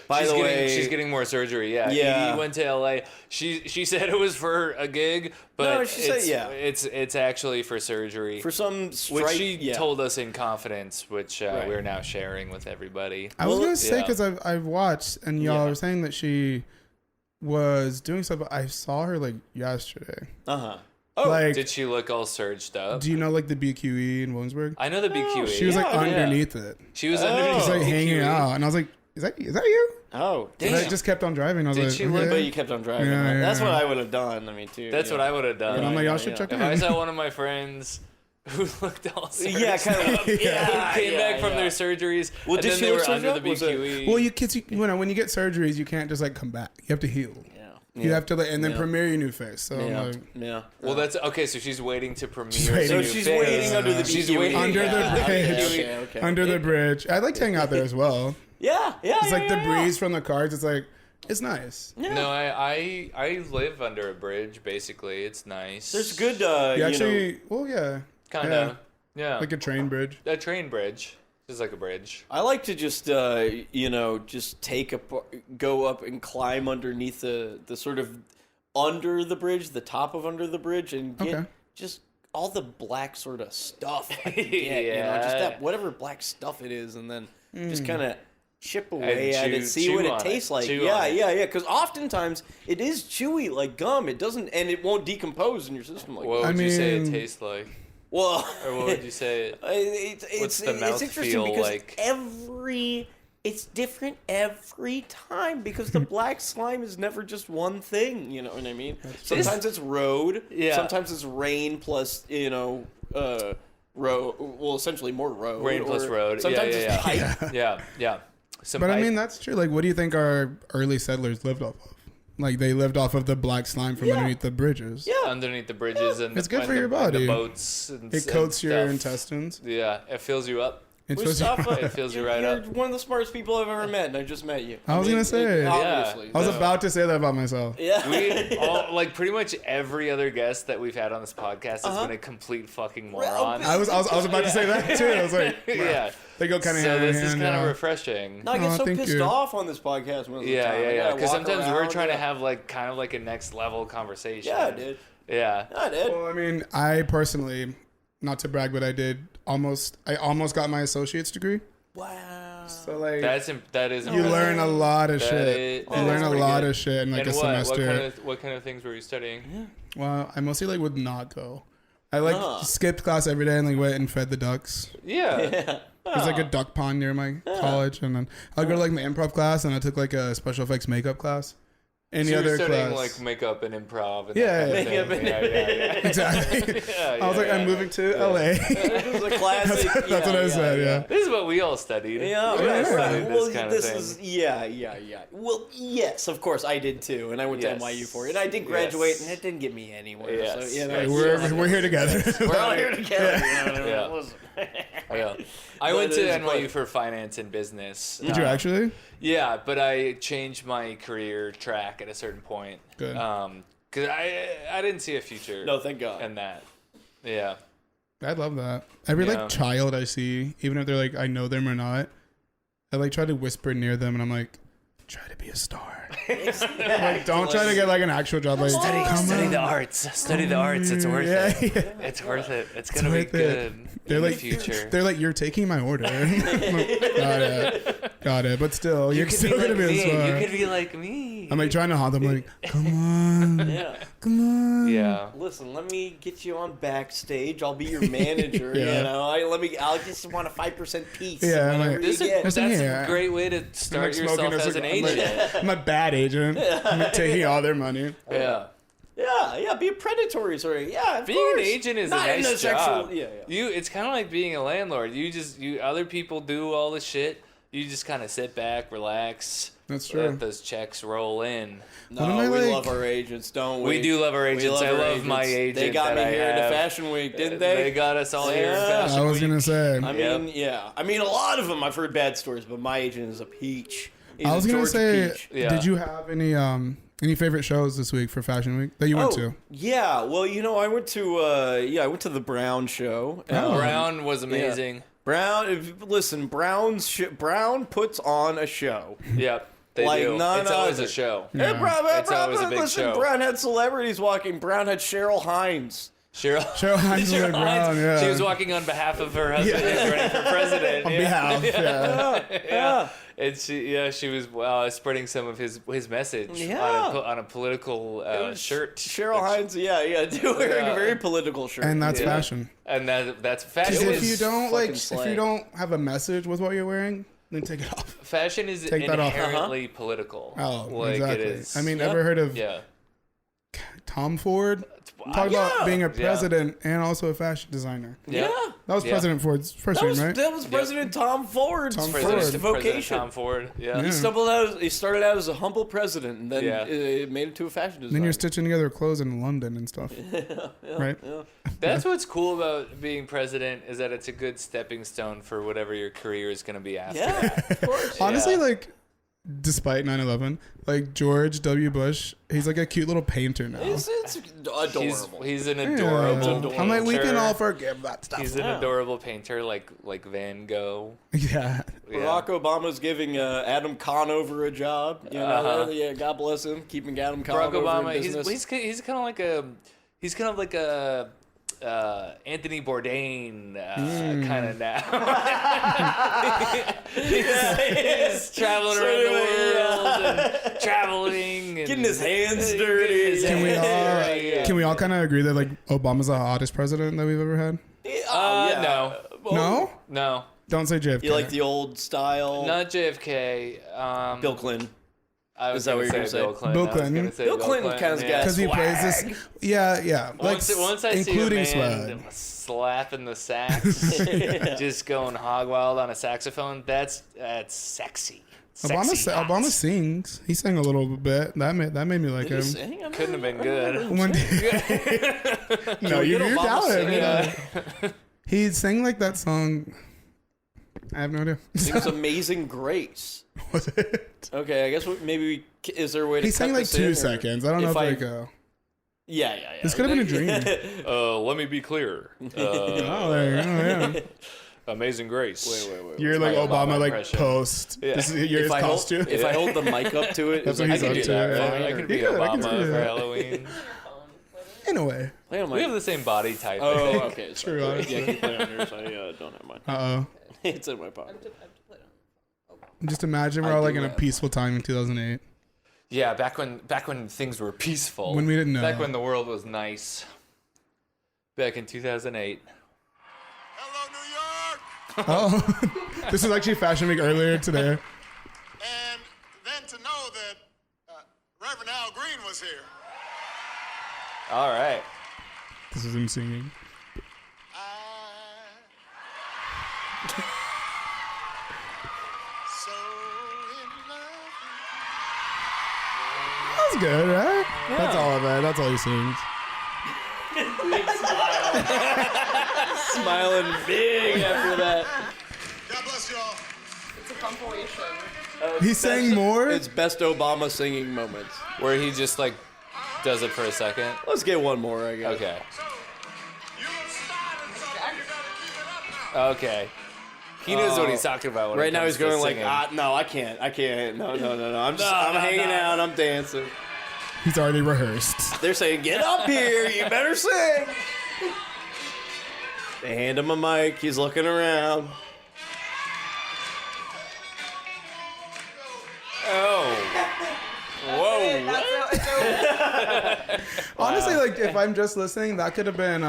A: By the way,
B: she's getting more surgery. Yeah.
A: Yeah.
B: He went to LA. She said it was for a gig, but
A: No, she said, yeah.
B: it's actually for surgery.
A: for some
B: which she
A: yeah.
B: told us in confidence, which
A: Right.
B: we're now sharing with everybody.
C: I was
A: Well,
C: gonna say
B: yeah.
C: because I've watched and y'all
A: Yeah.
C: were saying that she was doing stuff. But I saw her like yesterday.
A: Uh-huh. Oh,
C: Like,
B: Did she look all surged up?
C: do you know like the BQE in Williamsburg?
B: I know the BQE.
C: She was like
A: Yeah, yeah.
C: underneath it.
B: She was
A: Oh.
B: underneath
C: She's like
B: the
C: hanging
B: BQE.
C: out, and I was like, "Is that you?"
A: oh,
C: And
A: damn.
C: I just kept on driving. I was
B: Did
C: like,
B: she look-
C: "Okay."
A: But you kept on driving.
C: Yeah,
A: right?
C: yeah,
A: That's
C: yeah.
A: what I would have done. I mean, too.
B: That's what I would have done.
C: And I'm like, y'all should
A: yeah.
C: check
B: If
C: in.
B: I saw one of my friends who looked all surged
A: Yeah, kind of.
B: up,
A: Yeah,
B: who came
A: yeah,
B: back from
A: yeah.
B: their surgeries,
A: Well,
B: and
A: did
B: then
A: she
B: they
A: look
B: were
A: surged
B: under
A: up?
B: the
A: Was it-
B: BQE.
C: Well, when you get surgeries, you can't just like come back. You have to heal.
A: Yeah.
C: You have to like, and then
A: Yeah.
C: premiere your new face. So I'm
A: Yeah.
C: like,
A: Yeah.
B: Well, that's okay. So she's waiting to premiere.
C: She's
B: the
C: waiting.
A: So
B: new
A: she's
B: face.
A: waiting under the
B: She's
A: BQE.
B: waiting
C: Under the
A: Yeah,
C: bridge.
A: Okay.
C: under the bridge. I'd like to hang out there as well.
A: Yeah. Yeah.
C: It's like
A: yeah,
C: the
A: yeah.
C: breeze from the cars. It's like, it's nice.
A: Yeah.
B: No, I live under a bridge. Basically, it's nice.
A: There's good.
C: You
A: You
C: actually, well, yeah.
B: kind
C: yeah.
B: of yeah,
C: Like a train bridge.
B: a train bridge. Just like a bridge.
A: I like to just, just go up and climb underneath the sort of under the bridge, the top of under the bridge, and get
C: Okay.
A: just all the black sort of stuff I can get,
B: Yeah.
A: just that whatever black stuff it is, and then just kind of chip
B: And
A: away at it, see what
B: chew
A: it
B: on
A: tastes like.
B: Chew
A: Yeah,
B: on it.
A: yeah. Because oftentimes it is chewy like gum. It doesn't, and it won't decompose in your system like.
B: What
C: I
B: would you say it
C: mean-
B: tastes like?
A: Well,
B: Or what would you say it?
A: It's
B: the mouth
A: interesting
B: feel
A: because
B: like?
A: it's different every time because the black slime is never just one thing. You know what I mean? Sometimes it's road.
B: Yeah.
A: Sometimes it's rain plus road. Well, essentially more road.
B: Rain plus
A: or
B: road.
A: Sometimes
B: Yeah,
A: it's pipe.
B: Yeah. Some
C: But I
B: pipe.
C: mean, that's true. Like, what do you think our early settlers lived off of? Like, they lived off of the black slime from
A: Yeah.
C: underneath the bridges.
A: Yeah.
B: underneath the bridges and
C: It's good
B: and
C: for your
B: and
C: body.
B: the boats. And,
C: It coats
B: and
C: your
B: stuff.
C: intestines.
B: Yeah, it fills you up.
C: It's supposed to-
A: Mustafa,
B: It fills you right
A: you're
B: up.
A: one of the smartest people I've ever met, and I just met you.
C: I was gonna say.
A: obviously.
C: I was
A: so-
C: about to say that about myself.
A: Yeah.
B: We all like pretty much every other guest that we've had on this podcast has been a complete fucking moron.
C: I was about to say that too. I was like,
B: yeah.
C: they go kind of
B: So
C: hand in
B: this is
C: hand.
B: kind of
C: yeah.
B: refreshing.
A: No, I get
C: Oh,
A: so
C: thank
A: pissed
C: you.
A: off on this podcast most of the time.
B: Yeah.
A: I
B: Because
A: walk
B: sometimes we're
A: around,
B: trying to
A: yeah.
B: have like kind of like a next level conversation.
A: Yeah, dude.
B: Yeah.
A: I did.
C: Well, I mean, I personally, not to brag, but I almost got my associate's degree.
A: Wow.
C: So like,
B: That is
C: you
B: impressive.
C: learn a lot of
B: That
C: shit.
B: is- that
C: You
B: is
C: learn a
B: pretty
C: lot
B: good.
C: of shit in like
B: And
C: a semester.
B: what kind of things were you studying?
C: Well, I mostly like would not go. I like
A: Huh.
C: skipped class every day and like went and fed the ducks.
B: Yeah.
A: Yeah.
C: There's like a duck pond near my college, and then I'll go to like my improv class, and I took like a special effects makeup class. Any
B: So you're
C: other
B: studying
C: class?
B: like makeup and improv and
C: Yeah,
B: that kind of
A: makeup
B: thing.
A: and-
B: Yeah.
C: Exactly.
B: Yeah,
C: I was like,
B: yeah.
C: I'm moving to LA.
A: This is a classic.
C: That's what I said. Yeah.
B: This is what we all studied.
A: Yeah,
B: We all
A: yeah.
B: studied
A: Well,
B: this kind
A: this
B: of thing.
A: is yeah. Well, yes, of course I did too, and I went
B: Yes.
A: to NYU for it, and I did graduate,
B: Yes.
A: and it didn't get me anywhere.
B: Yes.
A: So, you know,
B: Yes.
A: it's
C: We're here together.
A: we're all here together. You know what I mean?
B: Yeah.
A: Listen.
B: Yeah. I
A: But
B: went
A: it
B: to
A: is a
B: NYU
A: pleasure.
B: for finance and business.
C: Did you actually?
B: Yeah, but I changed my career track at a certain point.
C: Good.
B: Because I didn't see a future
A: No, thank God.
B: in that. Yeah.
C: I love that. Every
B: Yeah.
C: like child I see, even if they're like I know them or not, I like try to whisper near them, and I'm like, try to be a star. Like, don't try to get like an actual job. Like, come
B: Study
C: on.
B: the arts. Study the arts. It's worth
C: Yeah,
B: it.
C: yeah.
B: It's worth it. It's gonna be
C: worth it.
B: good
C: They're
B: in
C: like,
B: the future.
C: they're like, you're taking my order. I'm like, got it. But still, you're
B: could
C: still
B: be
C: gonna
B: like
C: be a
B: me.
C: star.
B: You could be like me.
C: I'm like trying to haunt them. Like, come on,
A: Yeah.
C: come on.
B: Yeah.
A: Listen, let me get you on backstage. I'll be your manager.
C: Yeah.
A: You know, I'll just want a 5% piece.
C: Yeah, I'm
A: whatever
C: like-
A: you
B: This is,
A: get.
B: that's
C: Listen
B: a
C: here.
B: great way to start yourself as an agent.
C: I'm a bad agent. I'm taking all their money.
B: Yeah.
A: Yeah, be a predatory sort of. Yeah, of
B: Being
A: course.
B: an agent is
A: Not
B: a
A: in
B: nice
A: a sexual.
B: job.
A: Yeah.
B: It's kind of like being a landlord. You other people do all the shit. You just kind of sit back, relax.
C: That's true.
B: Let those checks roll in.
A: No,
C: What am I
A: we
C: like-
A: love our agents, don't we?
B: We do love our agents. I
A: our
B: love my
A: agents. They
B: agent
A: got me
B: that I
A: here in the
B: have.
A: Fashion Week, didn't they?
B: They got us all here in
A: Yeah.
B: Fashion
C: I was
B: Week.
C: gonna say.
A: I
B: Yep.
A: mean, yeah. I mean, a lot of them I've heard bad stories, but my agent is a peach. He's
C: I was
A: a
C: gonna
A: Georgia
C: say.
A: peach.
B: Yeah.
C: Did you have any favorite shows this week for Fashion Week that you went to?
A: yeah. Well, you know, I went to the Brown show.
B: Brown was amazing.
A: Brown, listen, Brown puts on a show.
B: Yep. They
A: like
B: do.
A: none
B: It's always a
A: other.
B: show.
A: Hey,
B: It's always a big
A: listen,
B: show.
A: Brown had celebrities walking. Brown had Cheryl Hines.
B: Cheryl
C: Hines
B: Cheryl
C: with Brown,
B: Hines.
C: yeah.
B: She was walking on behalf of her husband who's running for president.
C: On behalf, yeah.
B: Yeah. And she was spreading some of his message on a political shirt.
A: Cheryl Hines, wearing a very political shirt.
C: And that's fashion.
B: And that's fashion.
C: Because if you don't
A: fucking slang.
C: if you don't have a message with what you're wearing, then take it off.
B: Fashion is
C: Take that off.
B: inherently political.
C: Oh,
B: like
C: exactly.
B: It is.
C: I mean, ever heard of Tom Ford? Talk about being a president and also a fashion designer.
A: Yeah.
C: That was President Ford's first name, right?
A: That was President Tom Ford's
C: Tom
A: first
C: Ford.
B: President
A: vocation.
B: Tom Ford. Yeah.
A: He started out as a humble president, and then made it to a fashion designer.
C: Then you're stitching together clothes in London and stuff. Right?
B: That's what's cool about being president is that it's a good stepping stone for whatever your career is going to be after.
A: Yeah, of course.
C: Honestly, like, despite 9/11, like George W. Bush, he's like a cute little painter now.
A: It's adorable.
B: He's an adorable painter.
C: I'm like, we can all forgive that stuff.
B: He's an adorable painter, like Van Gogh.
C: Yeah.
A: Barack Obama's giving Adam Conover a job. You know, yeah, God bless him, keeping Adam Conover
B: Barack Obama,
A: in business.
B: he's kind of like a Anthony Bourdain kind of now. he's traveling around the world and traveling and
A: Getting his hands dirty.
C: Can we all kind of agree that like Obama's the hottest president that we've ever had?
B: No.
C: No?
B: No.
C: Don't say JFK.
A: You like the old style?
B: Not JFK.
A: Bill Clinton.
B: Is
A: that what you're gonna say?
B: Bill Clinton.
C: Bill
B: I was
C: Clinton.
B: gonna say
A: Bill Clinton kinda got
C: because he plays this. Yeah. Like,
B: Once I see a
C: including
B: man
C: swag.
B: slapping the sax, just going hog wild on a saxophone, that's sexy. Sexy hot.
C: Obama sings. He sang a little bit. That made me like him.
B: Couldn't have been good.
C: One day. No, you
A: get Obama
C: doubt it.
A: singing?
C: He sang like that song. I have no idea.
A: Sings Amazing Grace.
C: Was it?
A: Okay, I guess maybe is there a way to
C: He sang like 2 seconds. I don't know if
A: I-
C: like.
A: Yeah.
C: This could have been a dream.
B: Let me be clear.
C: Oh, there you go. Yeah.
B: Amazing Grace.
A: Wait.
C: You're like
B: my
C: Obama, like
B: impression.
C: post.
B: Yeah.
C: This is his
A: If I hold,
C: costume.
A: if I hold the mic up to it,
C: That's
A: is
C: what
A: it-
C: he's
B: I
C: up
B: could do
C: to,
B: that,
C: right?
B: right? I could be
C: You could, I can
B: Obama
C: see
B: for
C: that.
B: Halloween.
C: In a way.
A: Play on
B: We have
A: my.
B: the same body type. I
A: Oh,
B: think.
A: okay.
C: True,
A: Sorry.
C: honestly.
A: Yeah, keep playing on yours. I don't have mine.
C: Uh-oh.
A: It's in my pocket.
C: Just imagine we're all like in a peaceful time in 2008.
B: Yeah, back when things were peaceful.
C: When we didn't know.
B: Back when the world was nice. Back in 2008.
E: Hello, New York!
C: Oh, this is actually Fashion Week earlier today.
E: And then to know that Reverend Al Green was here.
B: All right.
C: This is him singing.
E: So in love.
C: That's good, right? That's all of it. That's all he sings.
A: Smiling big after that.
E: God bless y'all.
D: It's a compilation.
C: He sang more?
A: It's best Obama singing moments.
B: Where he just like does it for a second.
A: Let's get one more, I guess.
B: Okay.
E: So, you started something. You gotta keep it up now.
B: Okay. He knows what he's talking about. When
A: Right
B: it
A: now
B: comes
A: he's going
B: to
A: like,
B: singing.
A: no, I can't. No. I'm hanging out. I'm dancing.
C: He's already rehearsed.
A: They're saying, get up here. You better sing. They hand him a mic. He's looking around.
B: Oh. Whoa.
C: Honestly, like, if I'm just listening, that could have been,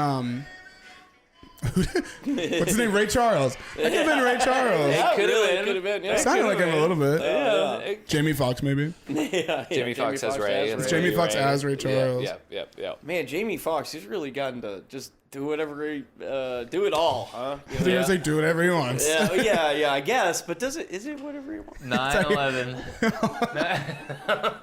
C: what's his name? Ray Charles. That could have been Ray Charles.
B: It could
A: really,
B: have been.
A: Could have been. Yeah.
C: Sounded like him a little bit.
B: Yeah.
C: Jamie Foxx, maybe.
B: Jamie Foxx as Ray.
A: as
C: Jamie Foxx as Ray Charles.
B: Yeah.
A: Man, Jamie Foxx, he's really gotten to just do whatever he, do it all, huh? You
C: I think he's like, do whatever he wants.
A: yeah, I guess. But is it whatever he wants?
B: 9/11.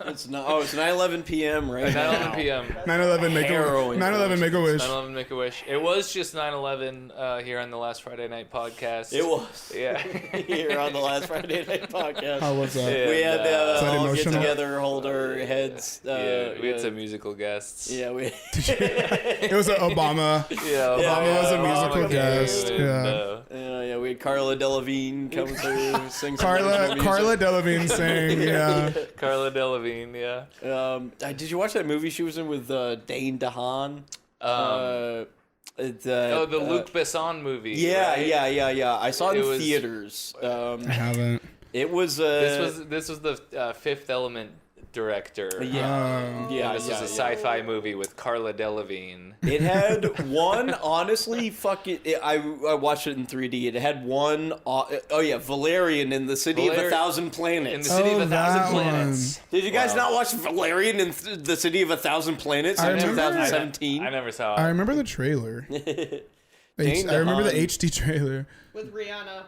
A: It's not. Oh, it's 9:11 p.m. right
B: 9/11
A: now.
B: p.m.
C: 9/11 make a
A: Harrowing.
C: 9/11 make a wish.
B: 9/11 Make a Wish. It was just 9/11 here on the last Friday night podcast.
A: It was.
B: Yeah.
A: Here on the last Friday night podcast.
C: How was that?
B: Yeah.
A: We had
C: that
A: all get
C: emotional?
A: together, hold our heads.
B: Yeah, we had some musical guests.
A: Yeah, we.
C: It was an Obama
B: Yeah,
C: Mama was a musical
B: okay,
C: guest.
B: and,
C: Yeah.
A: Yeah, we had Carla Delevingne come through, sing some
C: Carla
A: original
C: Carla Delevingne sang. Yeah.
B: Carla Delevingne, yeah.
A: music. Did you watch that movie she was in with Dane DeHaan?
B: The Luc Besson movie.
A: Yeah,
B: right?
A: yeah. I saw it in
B: was-
A: theaters.
C: I haven't.
A: It was.
B: This was the Fifth Element director. This was a sci-fi movie with Carla Delevingne.
A: It had one, honestly, I watched it in 3D. It had one, Valerian in the City of a Thousand Planets.
B: In the City of a
C: that
B: Thousand
C: one.
B: Planets.
A: Did you guys not watch Valerian in the City of a Thousand Planets
C: I
A: in
C: remember-
A: 2017?
B: I never saw it.
C: I remember the trailer. I
A: Dane
C: remember the
A: DeHaan.
C: HD trailer.
D: With Rihanna.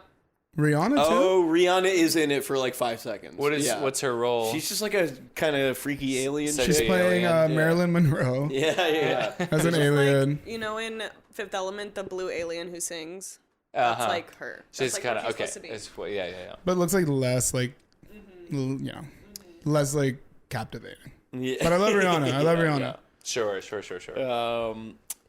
C: Rihanna too.
A: Oh, Rihanna is in it for like 5 seconds.
B: What's her role?
A: She's just like a kind of freaky alien.
B: So
C: She's
B: the
C: playing
B: alien,
C: Marilyn Monroe
A: Yeah.
C: as an alien.
D: Like, you know, in Fifth Element, the blue alien who sings.
B: Uh-huh.
D: That's like her. That's
B: She's
D: like
B: kind of
D: what
B: okay.
D: she's supposed to be.
B: Yeah.
C: But it looks like less like, less like captivating.
A: Yeah.
C: But I love Rihanna. I love Rihanna.
B: Yeah. Sure.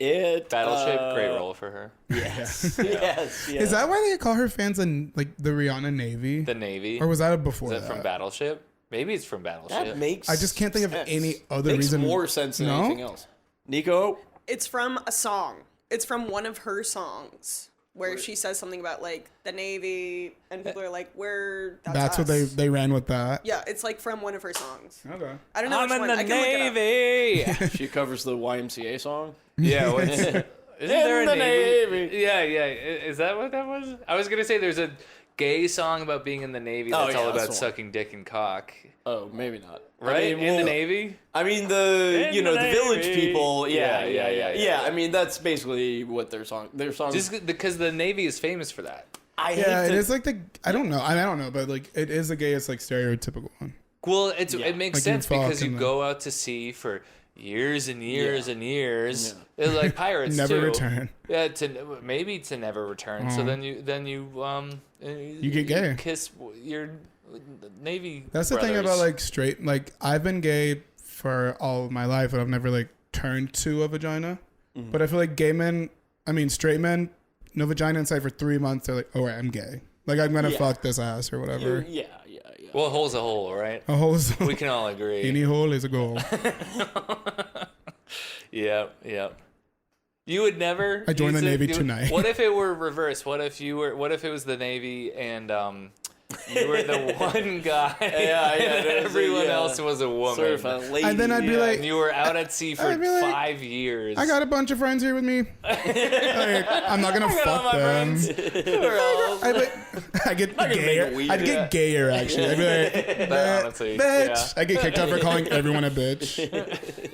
A: Battleship,
B: Great role for her.
A: Yes.
C: Is that why they call her fans like the Rihanna Navy?
B: The Navy.
C: Or was that before
B: Is that
C: that?
B: from Battleship? Maybe it's from Battleship.
A: That makes
C: I just can't think of
A: sense.
C: any other
A: Makes
C: reason.
A: more sense than
C: No?
A: anything else. Nico?
D: It's from a song. It's from one of her songs where she says something about like the Navy, and people are like, "Where?"
C: That's what
D: us."
C: they ran with that.
D: Yeah, it's like from one of her songs.
C: Okay.
D: I don't know
B: I'm
D: which
B: in
D: one.
B: the
D: I can look it
B: Navy.
A: She covers the YMCA song.
B: Yeah. Isn't there a
A: the
B: Navy?
A: Navy.
B: Yeah. Is that what that was? I was gonna say there's a gay song about being in the Navy that's all
A: that's
B: about
A: the one.
B: sucking dick and cock.
A: Oh, maybe not.
B: Right?
A: I mean,
B: in the
A: well,
B: Navy?
A: I mean, the
B: In the
A: village
B: Navy.
A: people. Yeah.
B: Yeah.
A: I mean, that's basically what their song.
B: Just because the Navy is famous for that.
A: I hate
C: Yeah, it
A: to-
C: is like I don't know, but like it is the gayest like stereotypical one.
B: Well, it makes
C: Like
B: sense
C: you fuck
B: because you
C: and then-
B: go out to sea for years and years and years. It's like pirates
C: Never
B: too.
C: return.
B: Yeah, maybe to never return. So then you
C: get gay.
B: kiss your Navy.
C: That's the thing
B: brothers.
C: about like straight. Like I've been gay for all of my life, and I've never like turned to a vagina. But I feel like straight men, no vagina inside for 3 months. They're like, oh, wait, I'm gay. Like I'm gonna fuck this ass or whatever.
A: Yeah.
B: Well, a hole's a hole, right?
C: A hole is
B: We can all agree.
C: any hole is a goal.
B: Yeah. You would never.
C: I joined the Navy
B: you-
C: tonight.
B: What if it were reversed? What if it was the Navy and you were the one guy? And everyone else was a woman.
A: Sort of a lady.
C: And then I'd be
B: Yeah,
C: like,
B: and you were out at sea for
C: I'd be like,
B: 5 years.
C: I got a bunch of friends here with me. Like, I'm not gonna fuck them. I get
A: gonna
C: gayer.
A: make a weed.
C: I'd get gayer actually. I'd be like,
B: That, honestly,
C: bitch.
B: yeah.
C: I get kicked out for calling everyone a bitch.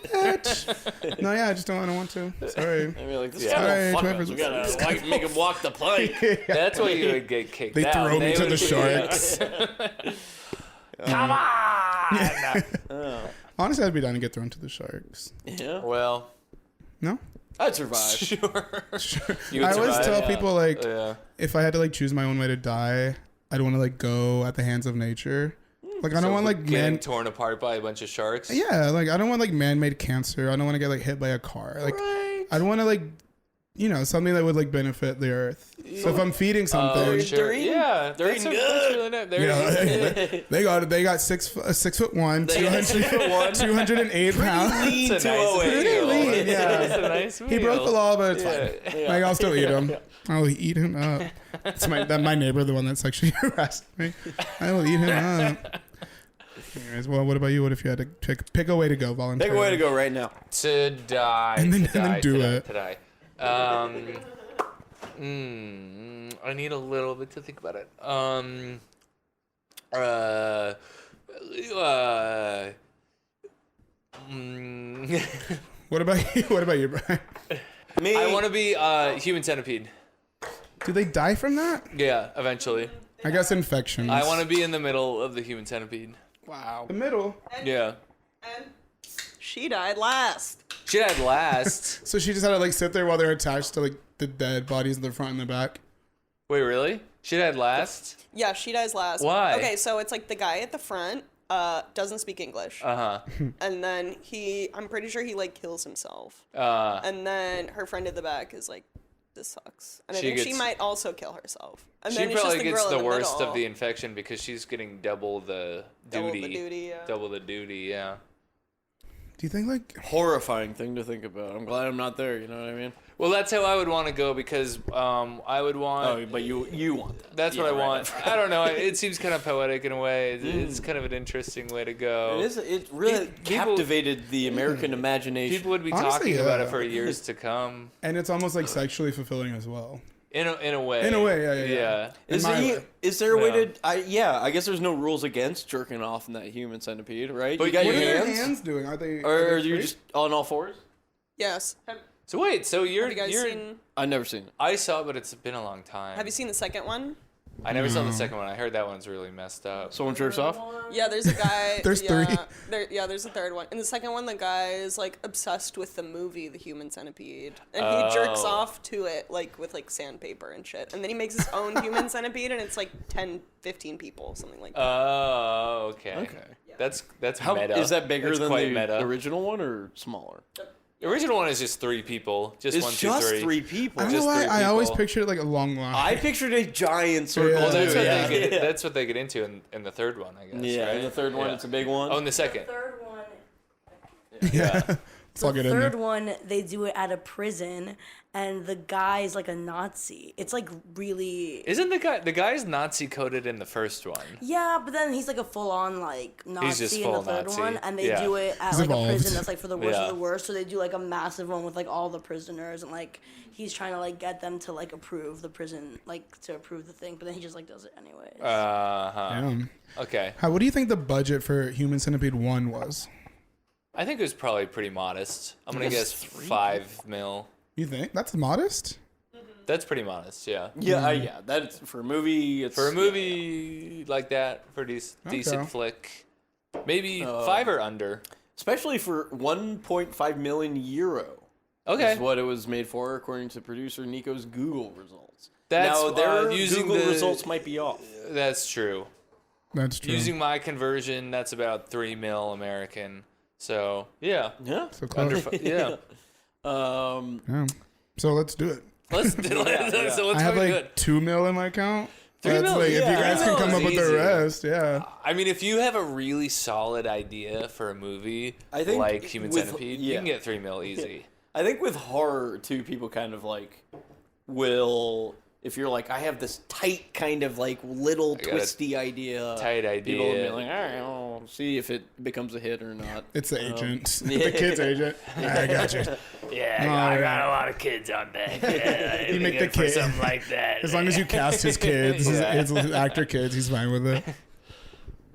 C: Bitch. No, yeah, I don't want to. Sorry.
A: I mean, like, this
B: Yeah.
A: guy
C: Sorry,
A: don't fuck
C: whoever-
A: us. We gotta make him walk the plank.
B: That's why you would get kicked
C: They
B: out.
C: throw me to
B: would
C: the
B: be-
C: sharks.
B: Come on!
C: Honestly, I'd be down to get thrown to the sharks.
A: Yeah.
B: Well,
C: No?
A: I'd survive.
B: sure. You would
C: I always
B: survive,
C: tell
B: yeah.
C: people like,
B: Yeah.
C: if I had to like choose my own way to die, I'd want to like go at the hands of nature. Like I don't want like
B: getting
C: man.
B: torn apart by a bunch of sharks.
C: Yeah, like I don't want like man-made cancer. I don't want to get like hit by a car. Like I don't want to like, something that would like benefit the earth. So if I'm feeding something,
B: Oh, sure.
A: They're eating-
B: Yeah,
A: they're
B: that's
A: eating
B: that's
A: good.
B: really nice.
C: they got 6'1",
A: They got 6'1",
C: 208 pounds.
A: Lean
B: That's a nice
A: 208.
C: Pretty lean, yeah.
B: That's a nice meal.
C: He broke the law, but it's
B: Yeah.
C: fine. Like I'll still eat him. I'll eat him up. It's my neighbor, the one that sexually harassed me. I will eat him up. Anyways, well, what about you? What if you had to pick a way to go voluntarily?
A: Pick a way to go right now.
B: To die.
C: And then-
B: to
C: and then
B: die,
C: do
B: to die,
C: it.
B: To die. I need a little bit to think about it.
C: What about you? What about you, Brian?
A: Me.
B: I want to be human centipede.
C: Do they die from that?
B: Yeah, eventually.
C: I guess infections.
B: I want to be in the middle of the human centipede.
A: Wow.
C: the middle.
B: Yeah.
D: And she died last.
B: She died last.
C: So she just had to like sit there while they're attached to like the dead bodies in the front and the back.
B: Wait, really? She died last?
D: Yeah, she dies last.
B: Why?
D: Okay, so it's like the guy at the front, doesn't speak English.
B: Uh-huh.
D: And then I'm pretty sure he like kills himself.
B: Uh,
D: And then her friend in the back is like, this sucks. And I
B: She
D: think she
B: gets-
D: might also kill herself. And
B: she
D: then it's just
B: probably
D: the
B: gets
D: girl in
B: the worst
D: middle.
B: of the infection because she's getting double the
D: Double
B: duty.
D: the duty, yeah.
B: Double the duty, yeah.
C: Do you think like
A: Horrifying thing to think about. I'm glad I'm not there. You know what I mean?
B: Well, that's how I would want to go because I would want...
A: Oh, but you want that.
B: That's what
A: Yeah,
B: I
A: right.
B: want. I don't know. It seems kind of poetic in a way. It's kind of an interesting way to go.
A: It really captivated the American imagination.
B: People would be
C: Honestly,
B: talking about
C: yeah.
B: it for years to come.
C: and it's almost like sexually fulfilling as well.
B: In a way.
C: In a way, yeah.
A: Is,
C: In my
A: there,
C: way.
A: is there a way
B: Yeah.
A: to? I guess there's no rules against jerking off in that human centipede, right?
B: But
A: you got
B: what
C: What
A: your
C: are their
A: hands,
C: hands doing? Are they?
A: or are
C: they
A: you
C: straight?
A: just on all fours?
D: Yes.
B: So wait, so
D: Have you guys seen?
A: I've never seen it.
B: I saw it, but it's been a long time.
D: Have you seen the second one?
B: I never saw the second one. I heard that one's really messed up.
A: Someone jerks off.
D: Yeah, there's a guy.
C: There's
D: yeah,
C: three.
D: There's a third one. In the second one, the guy is like obsessed with the movie The Human Centipede, and he jerks
B: Oh.
D: off to it like with like sandpaper and shit. And then he makes his own Human Centipede, and it's like 10, 15 people, something like that.
B: Oh, okay.
A: Okay.
B: That's
A: How
B: meta.
A: is that bigger
B: That's
A: than
B: quite
A: the
B: meta.
A: original one or smaller?
B: The original one is just 3 people. Just
A: It's
B: 1, 2,
A: just
B: 3.
A: three people.
C: I don't know
B: just
C: why
B: three
C: I always
B: people.
C: pictured it like a long line.
A: I pictured a giant circle.
C: Yeah.
B: Well, that's
A: too,
B: what
A: yeah.
B: they get. That's what they get into in the third one, I guess.
A: Yeah,
B: right?
A: and the third one,
B: Yeah.
A: it's a big one.
B: Oh, and the second.
F: Third one.
C: yeah. Plug
F: The
C: it in there.
F: third one, they do it at a prison, and the guy's like a Nazi. It's like really.
B: Isn't the guy's Nazi coded in the first one?
F: Yeah, but then he's like a full-on like
B: just
F: Nazi in the
B: full
F: third
B: Nazi.
F: one, and they
B: Yeah.
F: do it at
C: He's
F: like
C: evolved.
F: a prison that's like for the worst
B: Yeah.
F: of the worst. So they do like a massive one with like all the prisoners, and like he's trying to like get them to like approve the prison, like to approve the thing, but then he just like does it anyways.
B: Uh-huh.
C: Damn.
B: Okay.
C: What do you think the budget for Human Centipede 1 was?
B: I think it was probably pretty modest. I'm going to guess 5 mil.
C: You think? That's modest?
B: That's pretty modest, yeah.
A: Yeah, yeah. That's for a movie. It's,
B: For a movie like that, pretty decent
C: Okay.
B: flick. Maybe 5 or under.
A: especially for 1.5 million euro.
B: Okay.
A: Is what it was made for, according to producer Nico's Google results.
B: That's,
A: now their
B: using
A: Google
B: the-
A: results might be off.
B: That's true.
C: That's true.
B: Using my conversion, that's about 3 mil American. So, yeah.
A: Yeah.
C: so
B: Under,
C: close.
B: yeah.
C: Yeah. So let's do it.
B: Let's do it. So it's
C: I have
B: very
C: like
B: good.
C: 2 mil in my account.
B: 3
C: That's
B: mil,
C: like, if you
B: yeah.
C: guys
B: 3
C: can
B: mil
C: come
B: is
C: up with the
B: easy.
C: rest, yeah.
B: I mean, if you have a really solid idea for a movie
A: I think
B: like Human
A: with-
B: Centipede, you
A: yeah.
B: can get 3 mil easy.
A: I think with horror too, people kind of like will. If you're like, I have this tight kind of like little
B: got a
A: twisty idea.
B: tight
A: People will be
B: idea.
A: like, all right, I'll see if it becomes a hit or not.
C: It's the agent.
A: yeah.
C: The kid's agent. I got you.
B: Yeah,
C: I got a
B: lot of kids on deck. Yeah,
C: You make the kid.
B: like that.
C: As long as you cast his kids, his actor kids, he's fine with it.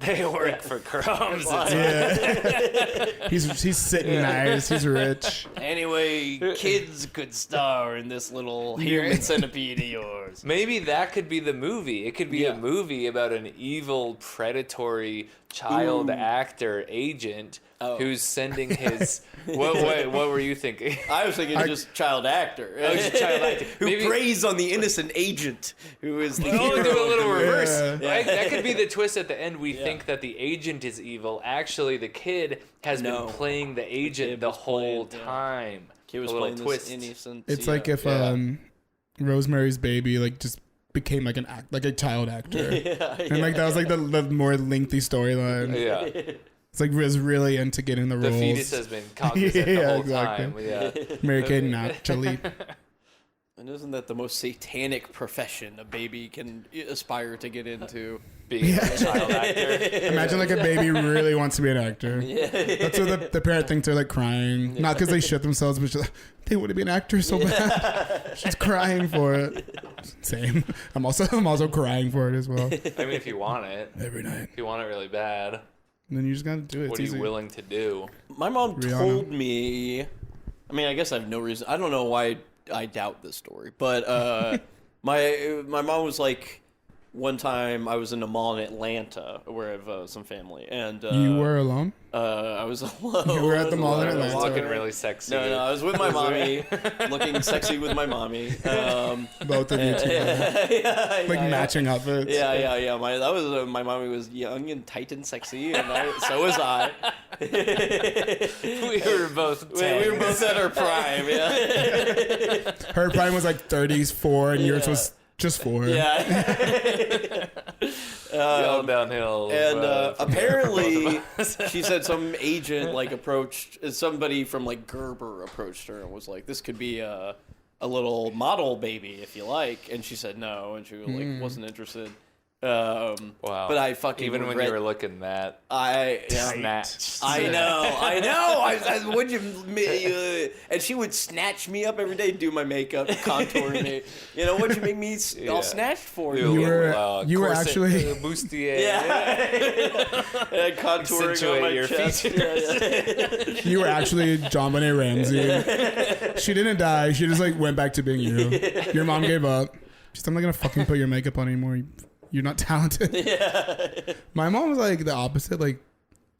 B: They work for crumbs.
C: Yeah. he's sitting nice. He's rich.
A: Anyway, kids could star in this little human centipede of yours.
B: Maybe that could be the movie. It could be
A: Yeah.
B: a movie about an evil, predatory child actor agent who's sending his. What were you thinking?
A: I was thinking just child actor.
B: Oh, just child actor.
A: Who
B: Maybe-
A: preys on the innocent agent who is the
B: Oh,
A: hero.
B: do a
A: of
B: little
A: the movie.
B: reverse.
C: Yeah.
B: Right? That could be the twist at the end. We think that the agent is evil. Actually, the kid has
A: No.
B: been playing the agent
A: kid
B: the
A: was
B: whole
A: playing, yeah.
B: time.
A: He was
B: a little
A: playing
B: twist.
A: this innocent.
C: It's like if
B: Yeah.
C: Rosemary's Baby like just became like like a child actor,
A: yeah,
C: and like that was like the more lengthy storyline.
B: Yeah,
C: It's like was really into getting the
B: the
C: roles.
B: fetus has been cognizant the
C: Yeah,
B: whole
C: exactly.
B: time. Yeah.
C: Mary Kate naturally.
A: And isn't that the most satanic profession a baby can aspire to get into?
B: Being a child actor.
C: Imagine like a baby really wants to be an actor. That's what the parent thinks they're like crying, not because they shit themselves, but just like, they want to be an actor so bad. She's crying for it. Same. I'm also crying for it as well
B: I mean, if you want it,
C: every night.
B: if you want it really bad,
C: And then you just gotta do it.
B: what
C: It's
B: are you
C: easy.
B: willing to do?
A: My mom
C: Rihanna.
A: told me. I mean, I guess I have no reason. I don't know why I doubt this story, but my mom was like, one time I was in a mall in Atlanta where I have some family, and
C: You were alone?
A: I was alone.
C: You were at the mall in Atlanta.
B: Looking really sexy.
A: No, I was with my mommy, looking sexy with my mommy.
C: Both of you together. Matching outfits.
A: Yeah. My mommy was young and tight and sexy, and so was I.
B: We were both.
A: We were both at our prime. Yeah.
C: Her prime was like 34, and yours was just 4.
A: Yeah.
B: All downhill.
A: And apparently, she said some agent somebody from like Gerber approached her and was like, "This could be a little model baby if you like." And she said no, and she wasn't interested.
B: Wow.
A: But I fucking
B: even when you were looking that snatched.
A: I know. I would you and she would snatch me up every day, do my makeup, contour me. You know what'd you make me all snatched for?
C: You were actually
B: bustier.
A: And contouring on my
B: your
A: chest.
B: features.
C: You were actually John Benet Ramsey. She didn't die. She just like went back to being you. Your mom gave up. She's I'm not gonna fucking put your makeup on anymore. You're not talented. Yeah. My mom was like the opposite. Like,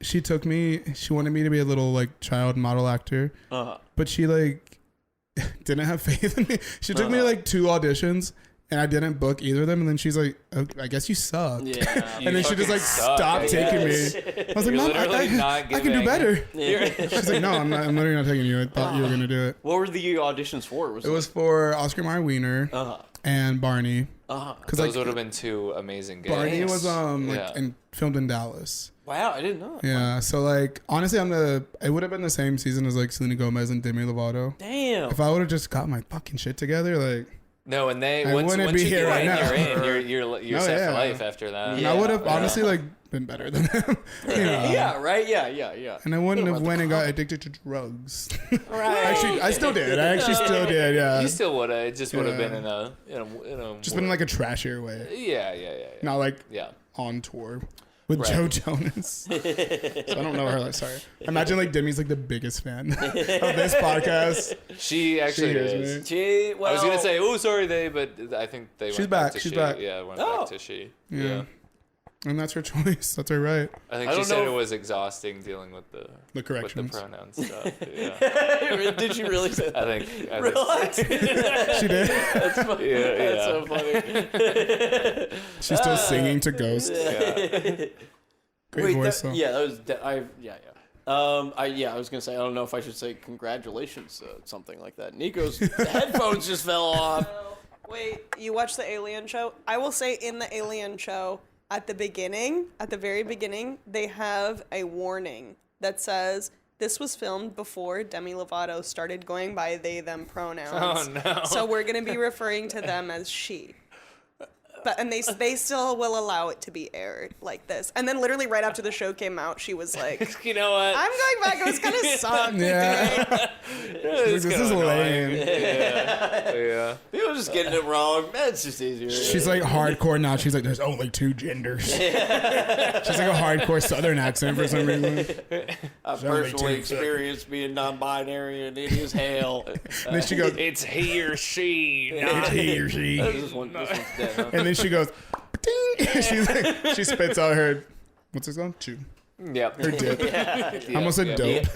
C: she wanted me to be a little like child model actor, but she like didn't have faith in me. She took me to like 2 auditions, and I didn't book either of them. And then she's like, oh, I guess you suck.
A: Yeah.
C: And then she just like stopped taking me. I was like, Mom, I can do better.
A: Yeah.
C: She's like, no, I'm literally not taking you. I thought you were gonna do it.
A: What were the auditions for?
C: It was for Oscar Mayer Wiener and Barney.
B: Because those would have been 2 amazing games.
C: Barney was filmed in Dallas.
A: Wow, I didn't know.
C: Yeah, so like honestly, it would have been the same season as like Selena Gomez and Demi Lovato.
A: Damn.
C: If I would have just got my fucking shit together, like.
B: No, and
C: I
B: once
C: wouldn't
B: you
C: be
B: get
C: here right
B: in,
C: now.
B: you're set for life after that.
C: And I would have honestly like been better than them. You know?
A: Yeah, right. Yeah.
C: And I wouldn't have went and got addicted to drugs.
A: Right.
C: Actually, I still did. I actually still did. Yeah.
B: You still would have. It just would have been in a
C: just been in like a trashier way.
B: Yeah.
C: Not like
B: Yeah.
C: on tour with Joe Jonas. So I don't know her. Sorry. Imagine like Demi's like the biggest fan of this podcast.
B: She actually is.
A: I
B: was gonna say, oh, sorry, but I think they.
C: She's
B: went
C: back.
B: To
C: She's
B: she.
C: back.
B: Yeah, went back to she.
C: Yeah. And that's her choice. That's her right.
B: I think she said it was exhausting dealing with the
C: corrections,
B: with the pronouns stuff. Yeah.
A: Did she really say that?
B: I think
A: Relax.
C: She did.
A: That's funny.
B: Yeah.
A: That's so funny.
C: She's still singing to Ghost.
B: Yeah.
C: Great voice.
A: Yeah, that was. I was gonna say I don't know if I should say congratulations, something like that. Nico's headphones just fell off.
D: Wait, you watched the Alien show? I will say in the Alien show, at the very beginning, they have a warning that says this was filmed before Demi Lovato started going by they, them pronouns.
B: Oh, no.
D: So we're going to be referring to them as she. And they still will allow it to be aired like this. And then literally right after the show came out, she was like,
B: you know what?
D: I'm going back. It was kind of sucked.
C: Yeah. This is lame.
B: Yeah.
A: People just getting it wrong. It's just easier.
C: She's like hardcore now. She's like, there's only 2 genders. She's like a hardcore Southern accent for some reason.
A: I've personally experienced being non-binary and it is hell.
C: And then she goes,
B: It's he or she.
C: it's he or she.
A: This one's dead, huh?
C: And then she goes, ding. She spits out her, what's it called? Chew.
B: Yep.
C: Her dip. I almost said dope.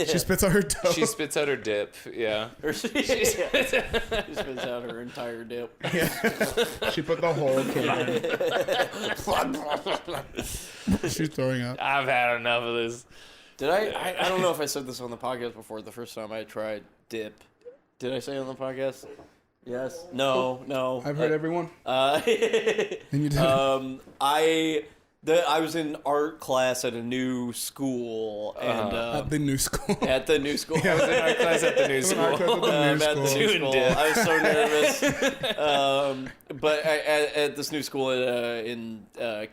C: She spits out her dope.
B: She spits out her dip. Yeah.
A: She spits out her entire dip.
C: Yeah. She put the whole can. She's throwing up.
B: I've had enough of this.
A: Did I don't know if I said this on the podcast before. The first time I tried dip. Did I say it on the podcast? Yes. No.
C: I've heard everyone.
A: And
C: you did.
A: I was in art class at a new school and
C: at the new school.
A: At the new school.
B: I was in art class at the new school.
A: At the new school. I was so nervous. But at this new school in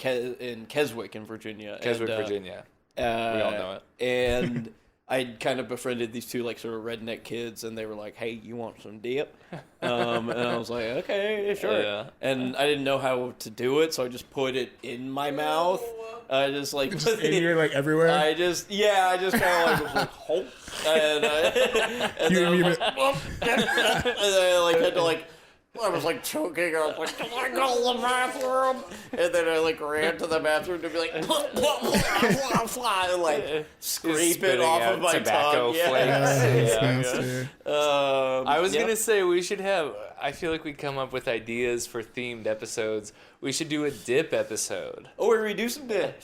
A: Keswick in Virginia.
B: Keswick, Virginia. We all know it.
A: And I kind of befriended these 2 like sort of redneck kids, and they were like, "Hey, you want some dip?" And I was like, "Okay, sure."
B: Yeah.
A: And I didn't know how to do it, so I just put it in my mouth. I just like
C: Just in your like everywhere.
A: I just kind of like was like, "Hope," and then I like had to like I was like choking. I was like, can I go to the bathroom? And then I like ran to the bathroom to be like, and like scrape it off of my
B: tobacco
A: tongue.
B: flakes.
C: That's nasty.
B: I was gonna say we should have. I feel like we come up with ideas for themed episodes. We should do a dip episode.
A: Oh, where we do some dip.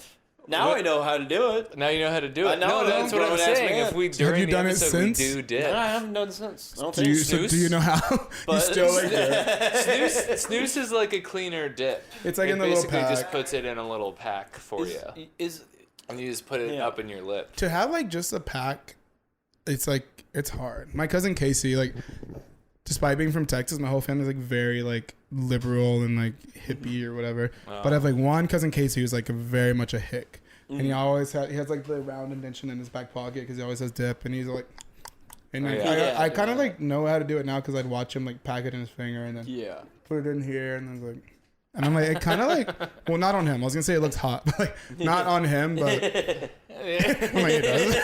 A: Now I know how to do it.
B: Now you know how to do it.
A: now
B: No,
A: I'm
B: that's what I'm
A: grown-ass
B: saying.
A: man.
B: If we
C: you
B: during the
C: done it
B: episode we
C: since?
B: do dip.
A: I haven't done it since. I don't
C: Do
A: think
C: you,
A: so.
C: so do you know how? You
A: But-
C: still like that?
B: Snooze is like a cleaner dip.
C: It's like
B: it
C: in the little
B: basically just
C: pack.
B: puts it in a little pack for you,
A: Is
B: and you just put it up in your lip.
C: To have like just a pack, it's like it's hard. My cousin Casey, like, despite being from Texas, my whole family's like very like liberal and like hippie or whatever. But I have like one cousin Casey who's like very much a hick, and he has like the round indention in his back pocket because he always has dip, and he's like. And I kind of like know how to do it now because I'd watch him like pack it in his finger and then put it in here and then like, and I'm like, it kind of like, well, not on him. I was gonna say it looks hot, but like not on him, but I'm like, it does.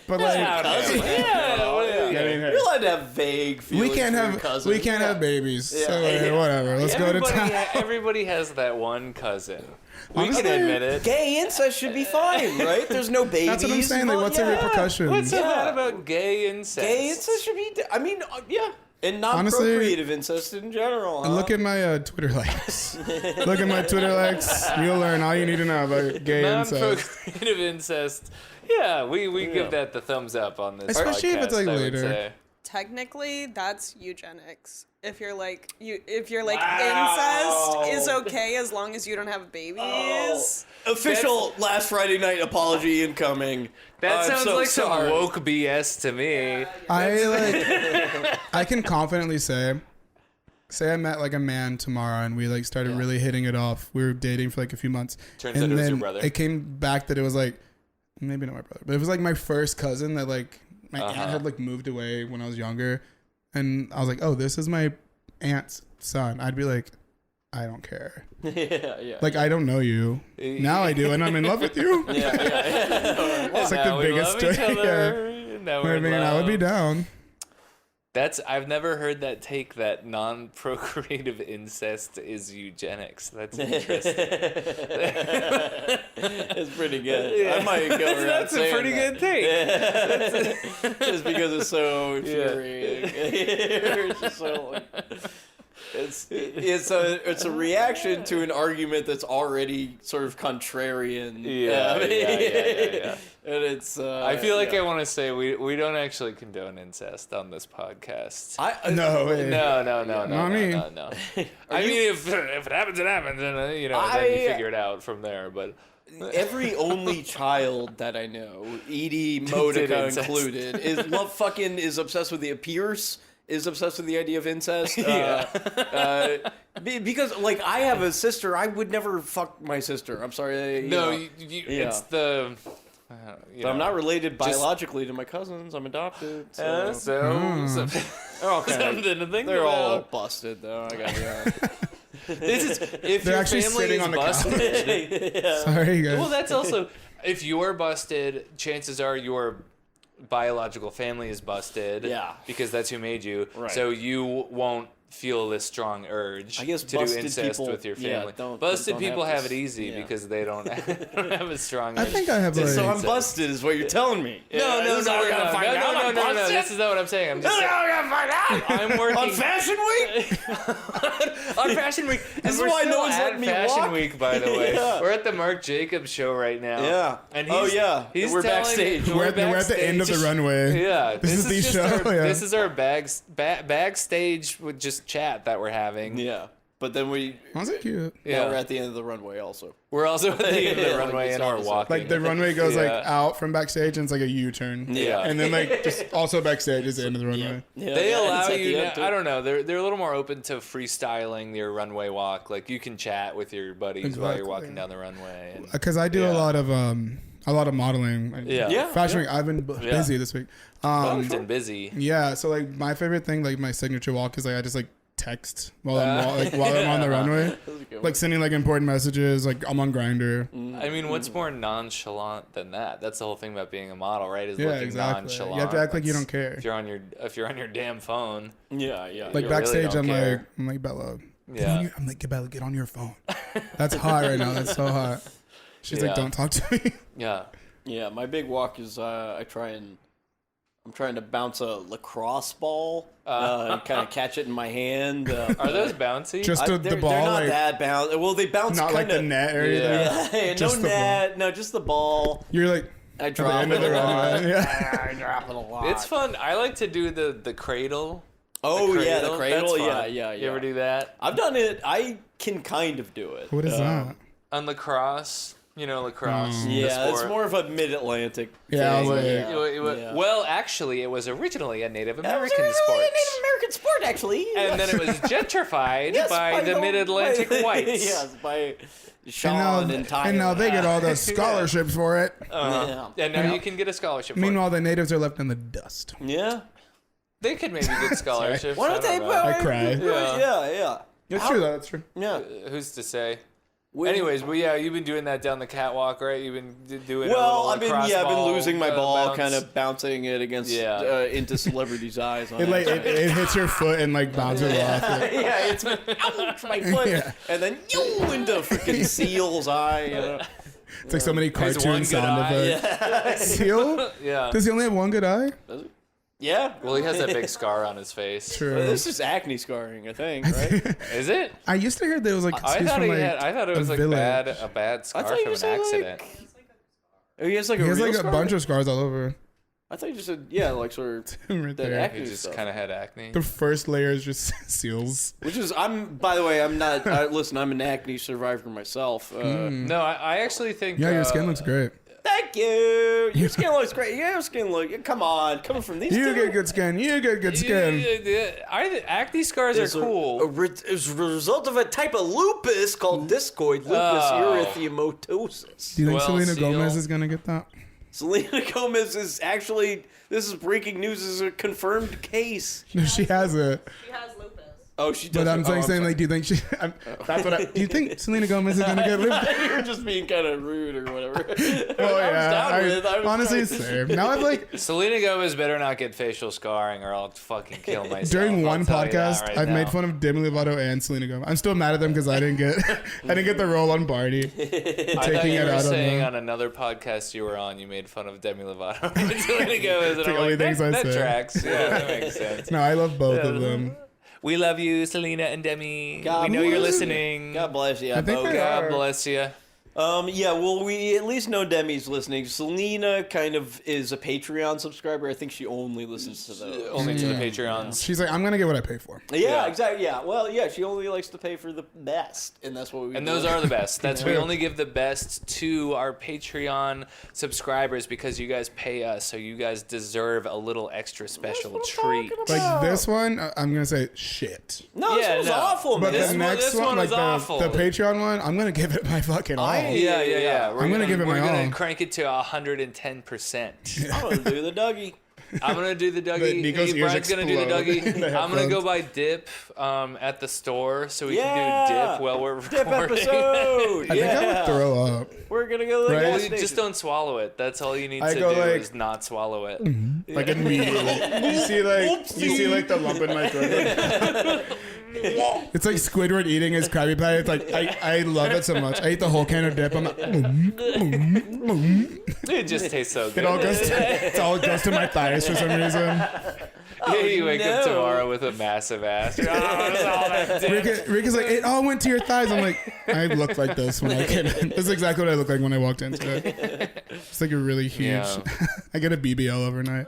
C: But like,
A: you're allowed to have vague feelings
C: we can't
A: for your
C: have
A: cousin.
C: we can't have babies, so like, whatever. Let's go to town.
B: Everybody has that one cousin. We
C: Honestly,
B: can admit it.
A: Gay incest should be fine, right? There's no babies.
C: That's what I'm saying. Like, what's the repercussions?
B: What's so bad about gay incest?
A: Gay incest should be. I mean, yeah. And
C: Honestly,
A: non-procreative incest in general. Huh?
C: Look at my Twitter likes. Look at my Twitter likes. You'll learn all you need to know about gay incest.
B: Non-procreative incest. Yeah, we give that the thumbs up on this.
C: Especially if it's, like,
B: podcast, I would
C: later.
B: say.
D: Technically, that's eugenics. If you're like incest is okay as long as you don't have babies.
A: Official last Friday night apology incoming.
B: That
A: I'm
B: sounds
A: so
B: like
A: sorry.
B: some woke BS to me.
C: I can confidently say I met like a man tomorrow and we like started really hitting it off. We were dating for like a few months.
B: Turns
C: and
B: out it was
C: then
B: your brother.
C: it came back that it was like maybe not my brother, but it was like my first cousin that like my aunt had like moved away when I was younger, and I was like, oh, this is my aunt's son. I'd be like, I don't care.
A: yeah.
C: Like, I don't know you. Now I do, and I'm in love with you. It's like
B: Now
C: the
B: we
C: biggest
B: love each
C: story.
B: other.
C: Yeah.
B: Now we're
C: I
B: in
C: mean, I would be
B: love.
C: down.
B: I've never heard that take that non-procreative incest is eugenics. That's interesting.
A: It's pretty good. I might go around
B: That's a
A: saying
B: pretty
A: that.
B: good take.
A: Just because it's so infuriating. It's just so like, it's a reaction to an argument that's already sort of contrarian.
B: Yeah.
A: And it's
B: I feel like I want to say we don't actually condone incest on this podcast.
C: No way.
B: No.
C: I mean-
B: I mean, if it happens, it happens, and then you figure it out from there. But
A: every only child that I know, Edie Modica
B: incest.
A: included, is obsessed with the Pierce. Is obsessed with the idea of incest. Because like I have a sister, I would never fuck my sister. I'm sorry.
B: it's the.
A: But I'm not related biologically to my cousins. I'm adopted. So.
B: They're all something to think
A: They're
B: about.
A: all busted though. I got
B: This is if
C: They're
B: your
C: actually
B: family
C: sitting
B: is
C: on the
B: busted.
C: Sorry, guys.
B: Well, that's also if you're busted, chances are your biological family is busted.
A: Yeah.
B: Because that's who made you.
A: Right.
B: So you won't feel this strong urge
A: I guess
B: to do
A: busted
B: incest
A: people-
B: with your
A: yeah,
B: family.
A: don't
B: Busted people
A: have
B: have
A: this-
B: it easy
A: yeah.
B: because they don't have a strong
C: I
B: urge.
C: think I have like.
A: So I'm busted, is what you're telling me.
B: No. This is not what I'm saying. I'm just saying, I'm working
A: On Fashion Week.
B: on Fashion Week.
A: This is
B: And we're
A: why no
B: still
A: one's
B: at
A: letting me
B: Fashion
A: walk.
B: Week, by the way.
A: Yeah.
B: We're at the Marc Jacobs show right now.
A: Yeah.
B: And
A: Oh, yeah.
B: He's
A: We're
B: telling-
A: backstage.
C: we're at the end of the runway.
B: Yeah,
C: This is the
B: just
C: show,
B: Our,
C: yeah.
B: This is our backstage with just chat that we're having.
A: Yeah. But then we.
C: Was it cute?
B: Yeah.
A: We're at the end of the runway also.
B: We're also at the end of the
A: Yeah,
B: runway
A: like
B: and
A: we
B: we're
A: saw.
B: walking.
C: Like the runway goes like
B: Yeah.
C: out from backstage and it's like a U-turn.
B: Yeah.
C: And then like just also backstage is the end of the runway.
A: Yeah,
B: They
A: yeah,
B: allow
A: it's at
B: you.
A: the
B: Now,
A: end, too.
B: I don't know. They're a little more open to freestyling your runway walk. Like you can chat with your buddies while you're
C: Exactly.
B: walking down the runway. And,
C: Because I do
B: Yeah.
C: a lot of modeling.
B: Yeah.
A: Yeah.
C: Fashion Week. I've been busy this week.
B: booked and busy.
C: Yeah. So like my favorite thing, like my signature walk is like I just like text while I'm on the runway, like sending like important messages. Like I'm on Grindr,
B: I mean, what's more nonchalant than that? That's the whole thing about being a model, right? Is
C: Yeah,
B: looking
C: exactly.
B: nonchalant.
C: You have to act like you don't care.
B: If you're on your damn phone.
A: Yeah.
C: Like
B: You
C: backstage,
B: really don't care.
C: I'm like Bella.
B: Yeah.
C: I'm like Bella, get on your phone. That's hot right now. That's so hot. She's like,
B: Yeah.
C: don't talk to me.
B: Yeah.
A: Yeah, my big walk is I'm trying to bounce a lacrosse ball and kind of catch it in my hand.
B: Are those bouncy?
C: Just the
A: they're
C: ball,
A: not
C: like
A: that bounce. Well, they bounce
C: not like
A: kinda,
C: the net area.
B: Yeah.
C: there.
A: Yeah, no
C: Just the
A: net. No, just the ball.
C: You're like
A: I
C: at the
A: drop
C: end
A: it
C: of the
A: a lot.
C: running. Yeah.
A: I drop it a lot.
B: It's fun. I like to do the cradle.
A: Oh
B: The
A: yeah, the
B: That's
A: cradle.
B: fun.
A: Yeah.
B: You ever do that?
A: I've done it. I can kind of do it.
C: What is that?
B: On lacrosse, lacrosse. the
A: Yeah, it's
B: sport.
A: more of a mid-Atlantic.
C: Yeah, I
A: thing.
C: was like-
A: Yeah.
B: Well, actually, it was originally a Native American
A: It was
B: sport.
A: really a Native American sport, actually.
B: And then it was gentrified
A: Yes,
B: by the Mid-Atlantic whites.
A: Yes, by Sean and Tyler.
C: and now they get all the scholarships for it.
A: Yeah.
B: And now you can get a scholarship. for it.
C: Meanwhile, the natives are left in the dust.
A: Yeah.
B: They could maybe get scholarships.
A: Why don't they?
B: I don't know.
C: I cry.
A: Yeah.
C: That's true, though. That's true.
A: Yeah.
B: Who's to say? Anyways, but yeah, you've been doing that down the catwalk, right? You've been doing.
A: Well,
B: a little
A: I've been losing my ball,
B: bounce.
A: kind of bouncing it against into celebrities' eyes. On
C: It like it hits your foot and like bounces off.
A: yeah, it's ouch, my foot,
C: Yeah.
A: and then into freaking Seal's eye.
C: It's like so many
B: His one
C: cartoon
B: good
C: sound
B: eye.
C: effects. Seal?
B: Yeah.
C: Does he only have one good eye?
A: Yeah.
B: Well, he has that big scar on his face.
C: True.
A: This is acne scarring, I think, right?
B: Is it?
C: I used to hear there was like
B: I
C: he's
B: thought
C: from,
B: he
C: like,
B: had. I thought it was
C: a
B: like
C: village.
B: a bad scar
A: thought you
B: from an
A: said,
B: accident.
A: Oh, he has like
C: He
A: a
C: has
A: real
C: like
A: scar?
C: a bunch of scars all over
A: I thought you just said like sort of
C: right
A: that
C: there.
A: acne
B: He just
A: stuff.
B: kind of had acne.
C: The first layer is just seals.
A: Which is by the way, I'm not. Listen, I'm an acne survivor myself.
B: No, I actually think.
C: Yeah, your skin looks great.
A: Thank you. Your skin looks great. Your skin come on, coming from these
C: You
A: two.
C: get good skin. You get good skin.
B: Acne scars
A: It's
B: are cool.
A: It's a result of a type of lupus called discoid lupus erythematosus.
C: Do you think
B: Well,
C: Selena
B: Seal.
C: Gomez is gonna get that?
A: Selena Gomez is actually. This is breaking news. This is a confirmed case.
C: No, she has it.
D: She has lupus.
A: Oh, she does.
C: But I'm saying,
A: sorry.
C: like, do you think she? That's what I. Do you think Selena Gomez is gonna get lupus?
A: You're just being kind of rude or whatever.
C: Oh yeah.
A: I was
C: Honestly,
A: trying to-
C: same. Now I've like
B: Selena Gomez better not get facial scarring, or I'll fucking kill myself.
C: during
B: I'll
C: one
B: tell you that
C: podcast,
B: right
C: I've
B: now.
C: made fun of Demi Lovato and Selena Gomez. I'm still mad at them because I didn't get the role on Barney.
B: I
C: taking
B: thought you
C: it
B: were
C: out on
B: saying
C: them.
B: on another podcast you were on, you made fun of Demi Lovato and Selena Gomez, and
C: the
B: I'm
C: only
B: like,
C: things I
B: that
C: say.
B: tracks. Yeah, that makes sense.
C: No, I love both of them.
B: We love you, Selena and Demi.
A: God
B: we know you're
A: bless you.
B: listening.
A: God bless you.
C: I think
A: both.
C: they
B: God
C: are.
B: bless you.
A: Yeah, well, we at least know Demi's listening. Selena kind of is a Patreon subscriber. I think she only listens to those.
B: Only to the Patreons.
C: She's like, I'm gonna get what I pay for.
A: Yeah, exactly. Yeah, well, yeah, she only likes to pay for the best, and that's what we.
B: And
A: do.
B: those are the best. That's we
C: Yeah.
B: only give the best to our Patreon subscribers because you guys pay us, so you guys deserve a little extra special treat.
C: Like this one, I'm gonna say shit.
A: No, this
B: Yeah,
A: one's
B: no.
A: awful,
C: But
A: man.
B: This
C: the
B: one-
C: next
B: this
C: one,
B: one
C: like
B: was awful.
C: the Patreon one, I'm gonna give it my fucking all.
B: Yeah.
C: I'm gonna give it
B: we're
C: my
B: gonna
C: all.
B: crank it to 110%.
A: I'm gonna do the Dougie.
B: I'm gonna do the Dougie.
C: Nico's
B: Hey,
C: ears
B: Brian's gonna do the
C: explode.
B: Dougie.
C: The
B: I'm gonna go
C: headphones.
B: buy dip at the store so we
A: Yeah.
B: can do dip while we're
A: Dip
B: recording.
A: episode.
C: I think I would throw up.
A: We're gonna go to the
C: Right.
A: gas
B: Well, you
A: station.
B: just don't swallow it. That's all you need
C: I
B: to
C: go
B: do
C: like-
B: is not swallow it.
C: Like immediately. You see like the lump in my throat. It's like Squidward eating his Krabby Patty. It's like I love it so much. I eat the whole can of dip. I'm like,
B: It just tastes so good.
C: it all goes. It all goes to my thighs for some reason.
B: You wake up
A: no.
B: tomorrow with a massive ass. Oh, it's all that dip.
C: Rick is like, it all went to your thighs. I'm like, I looked like this when I came in. This is exactly what I looked like when I walked in today. It's like a really huge.
B: Yeah.
C: I get a BBL overnight.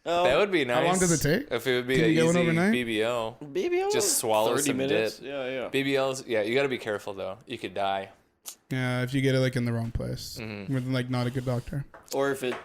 B: That would be nice.
C: How long does it take?
B: If it would be
C: Can
B: an
C: you get one
B: easy
C: overnight?
B: BBL.
A: BBL?
B: Just swallow
A: 30
B: some
A: minutes.
B: dip.
A: Yeah.
B: BBLs, yeah, you got to be careful though. You could die.
C: Yeah, if you get it like in the wrong place with like not a good doctor.
A: Or if it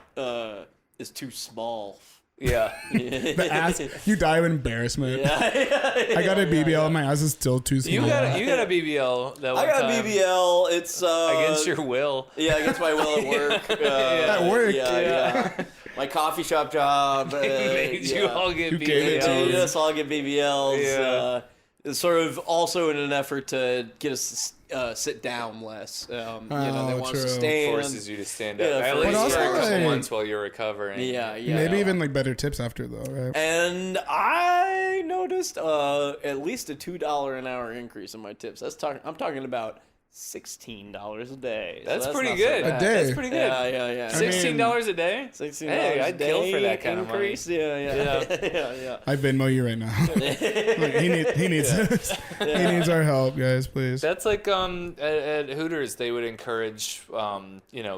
A: is too small.
B: Yeah.
C: The ass, you die of embarrassment. I got a BBL and my ass is still too small.
B: You got a BBL that one
A: I got
B: time
A: a BBL. It's
B: against your will.
A: Yeah, against my will at work.
C: At work?
A: Yeah. My coffee shop job.
B: Made you all get
C: You gave it to
B: BBLs.
C: me.
A: Yes, I'll get BBLs.
B: Yeah.
A: It's sort of also in an effort to get us sit down less. They want
C: true.
A: us to stand.
B: Forces you to stand up.
A: Yeah,
B: At
A: but
B: least
C: also,
B: for a couple
C: like-
B: months while you're recovering.
A: Yeah.
C: Maybe even like better tips after though, right?
A: And I noticed at least a $2 an hour increase in my tips. I'm talking about $16 a day.
B: That's
A: So
B: pretty
A: not so
B: good.
A: bad.
C: day.
B: That's pretty good.
A: Yeah.
B: $16 a day?
A: $16
B: Hey,
A: a
B: I'd
A: day
B: kill for that kind of money.
A: increase. Yeah.
C: I Venmo you right now. Like, he needs our help, guys, please.
B: That's like at Hooters they would encourage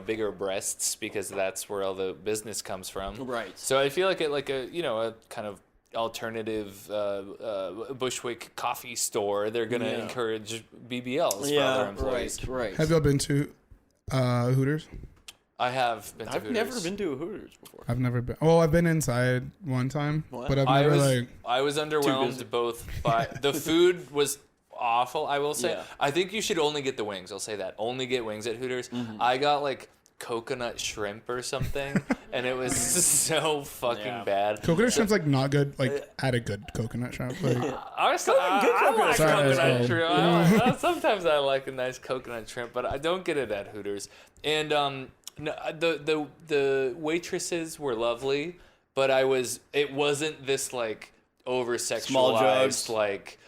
B: bigger breasts because that's where all the business comes from.
A: Right.
B: So I feel like a kind of alternative Bushwick coffee store, they're gonna encourage BBLs for other employees.
A: Right.
C: Have y'all been to Hooters?
B: I have been to
A: I've
B: Hooters.
A: never been to a Hooters before.
C: I've never been. Oh, I've been inside one time,
A: What?
C: but I've
B: I
C: never
B: was
C: like.
B: I was
A: busy.
B: underwhelmed both by the food was awful, I will say.
A: Yeah.
B: I think you should only get the wings. I'll say that. Only get wings at Hooters. I got like coconut shrimp or something and it was so fucking bad.
C: Coconut shrimp's like not good. Like at a good coconut shrimp. Like,
B: I like
C: Sorry,
B: coconut
C: sorry.
B: shrimp. Sometimes I like a nice coconut shrimp, but I don't get it at Hooters. And no, the waitresses were lovely, but it wasn't this like over
A: Small jugs.
B: sexualized like.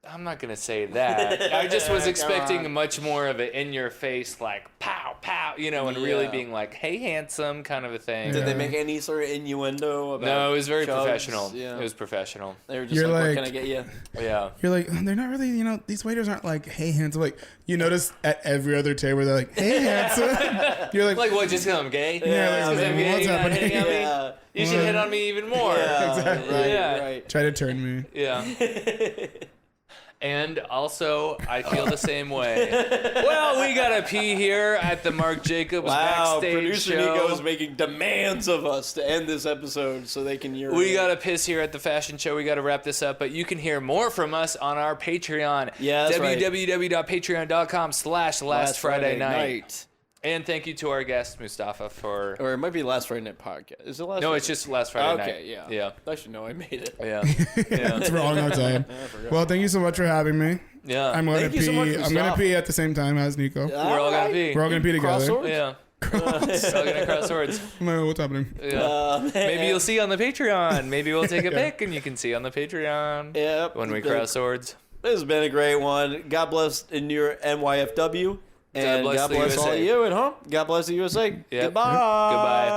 B: I'm not gonna say that. I just was expecting much more of an in-your-face, like pow pow, and really being like, "Hey, handsome," kind of a thing.
A: Did they make any sort of innuendo about?
B: No, it was very
A: chugs?
B: professional.
A: Yeah.
B: It was professional.
A: They were just
C: You're
A: like,
C: like-
A: "What can I get you?"
B: Yeah.
C: you're like, they're not really, these waiters aren't like, hey, handsome. Like, you notice at every other table, they're like, hey, handsome. You're like,
B: Like what? Just because I'm gay?
C: Yeah,
B: Just 'cause I'm gay,
C: what's
B: you're not
C: happening?
B: hitting on me?
A: Yeah.
B: You should hit on me even more.
A: Yeah. Right.
C: try to turn me.
B: Yeah. And also, I feel the same way. Well, we gotta pee here at the Mark Jacobs
A: Wow,
B: backstage
A: producer
B: show.
A: Nico's making demands of us to end this episode so they can urinate.
B: We gotta piss here at the fashion show. We gotta wrap this up, but you can hear more from us on our Patreon.
A: Yeah, that's right.
B: www.patreon.com/last Friday night. And thank you to our guest Mustafa for.
A: Or it might be Last Friday Night Podcast. Is it Last?
B: No,
A: Friday?
B: it's just last Friday night.
A: Okay, yeah.
B: Yeah.
A: I should know I made it.
B: Yeah.
C: It's wrong outside. Well, thank you so much for having me.
B: Yeah.
C: I'm going to
A: Thank you so much,
C: pee. I'm going
A: Mustafa.
C: to pee at the same time as Nico.
B: We're all gonna pee.
C: We're all going to pee
A: Cross
C: together.
A: swords?
B: Yeah. All gonna cross swords.
C: No, what's happening?
B: Yeah. Maybe you'll see on the Patreon. Maybe we'll take a pic and you can see on the Patreon
A: Yep.
B: when we cross swords.
A: This has been a great one. God bless in your NYFW. And
B: bless
A: God
B: the
A: bless all
B: USA.
A: of you at home. God bless the USA.
B: Yep.
A: Goodbye.
B: Goodbye.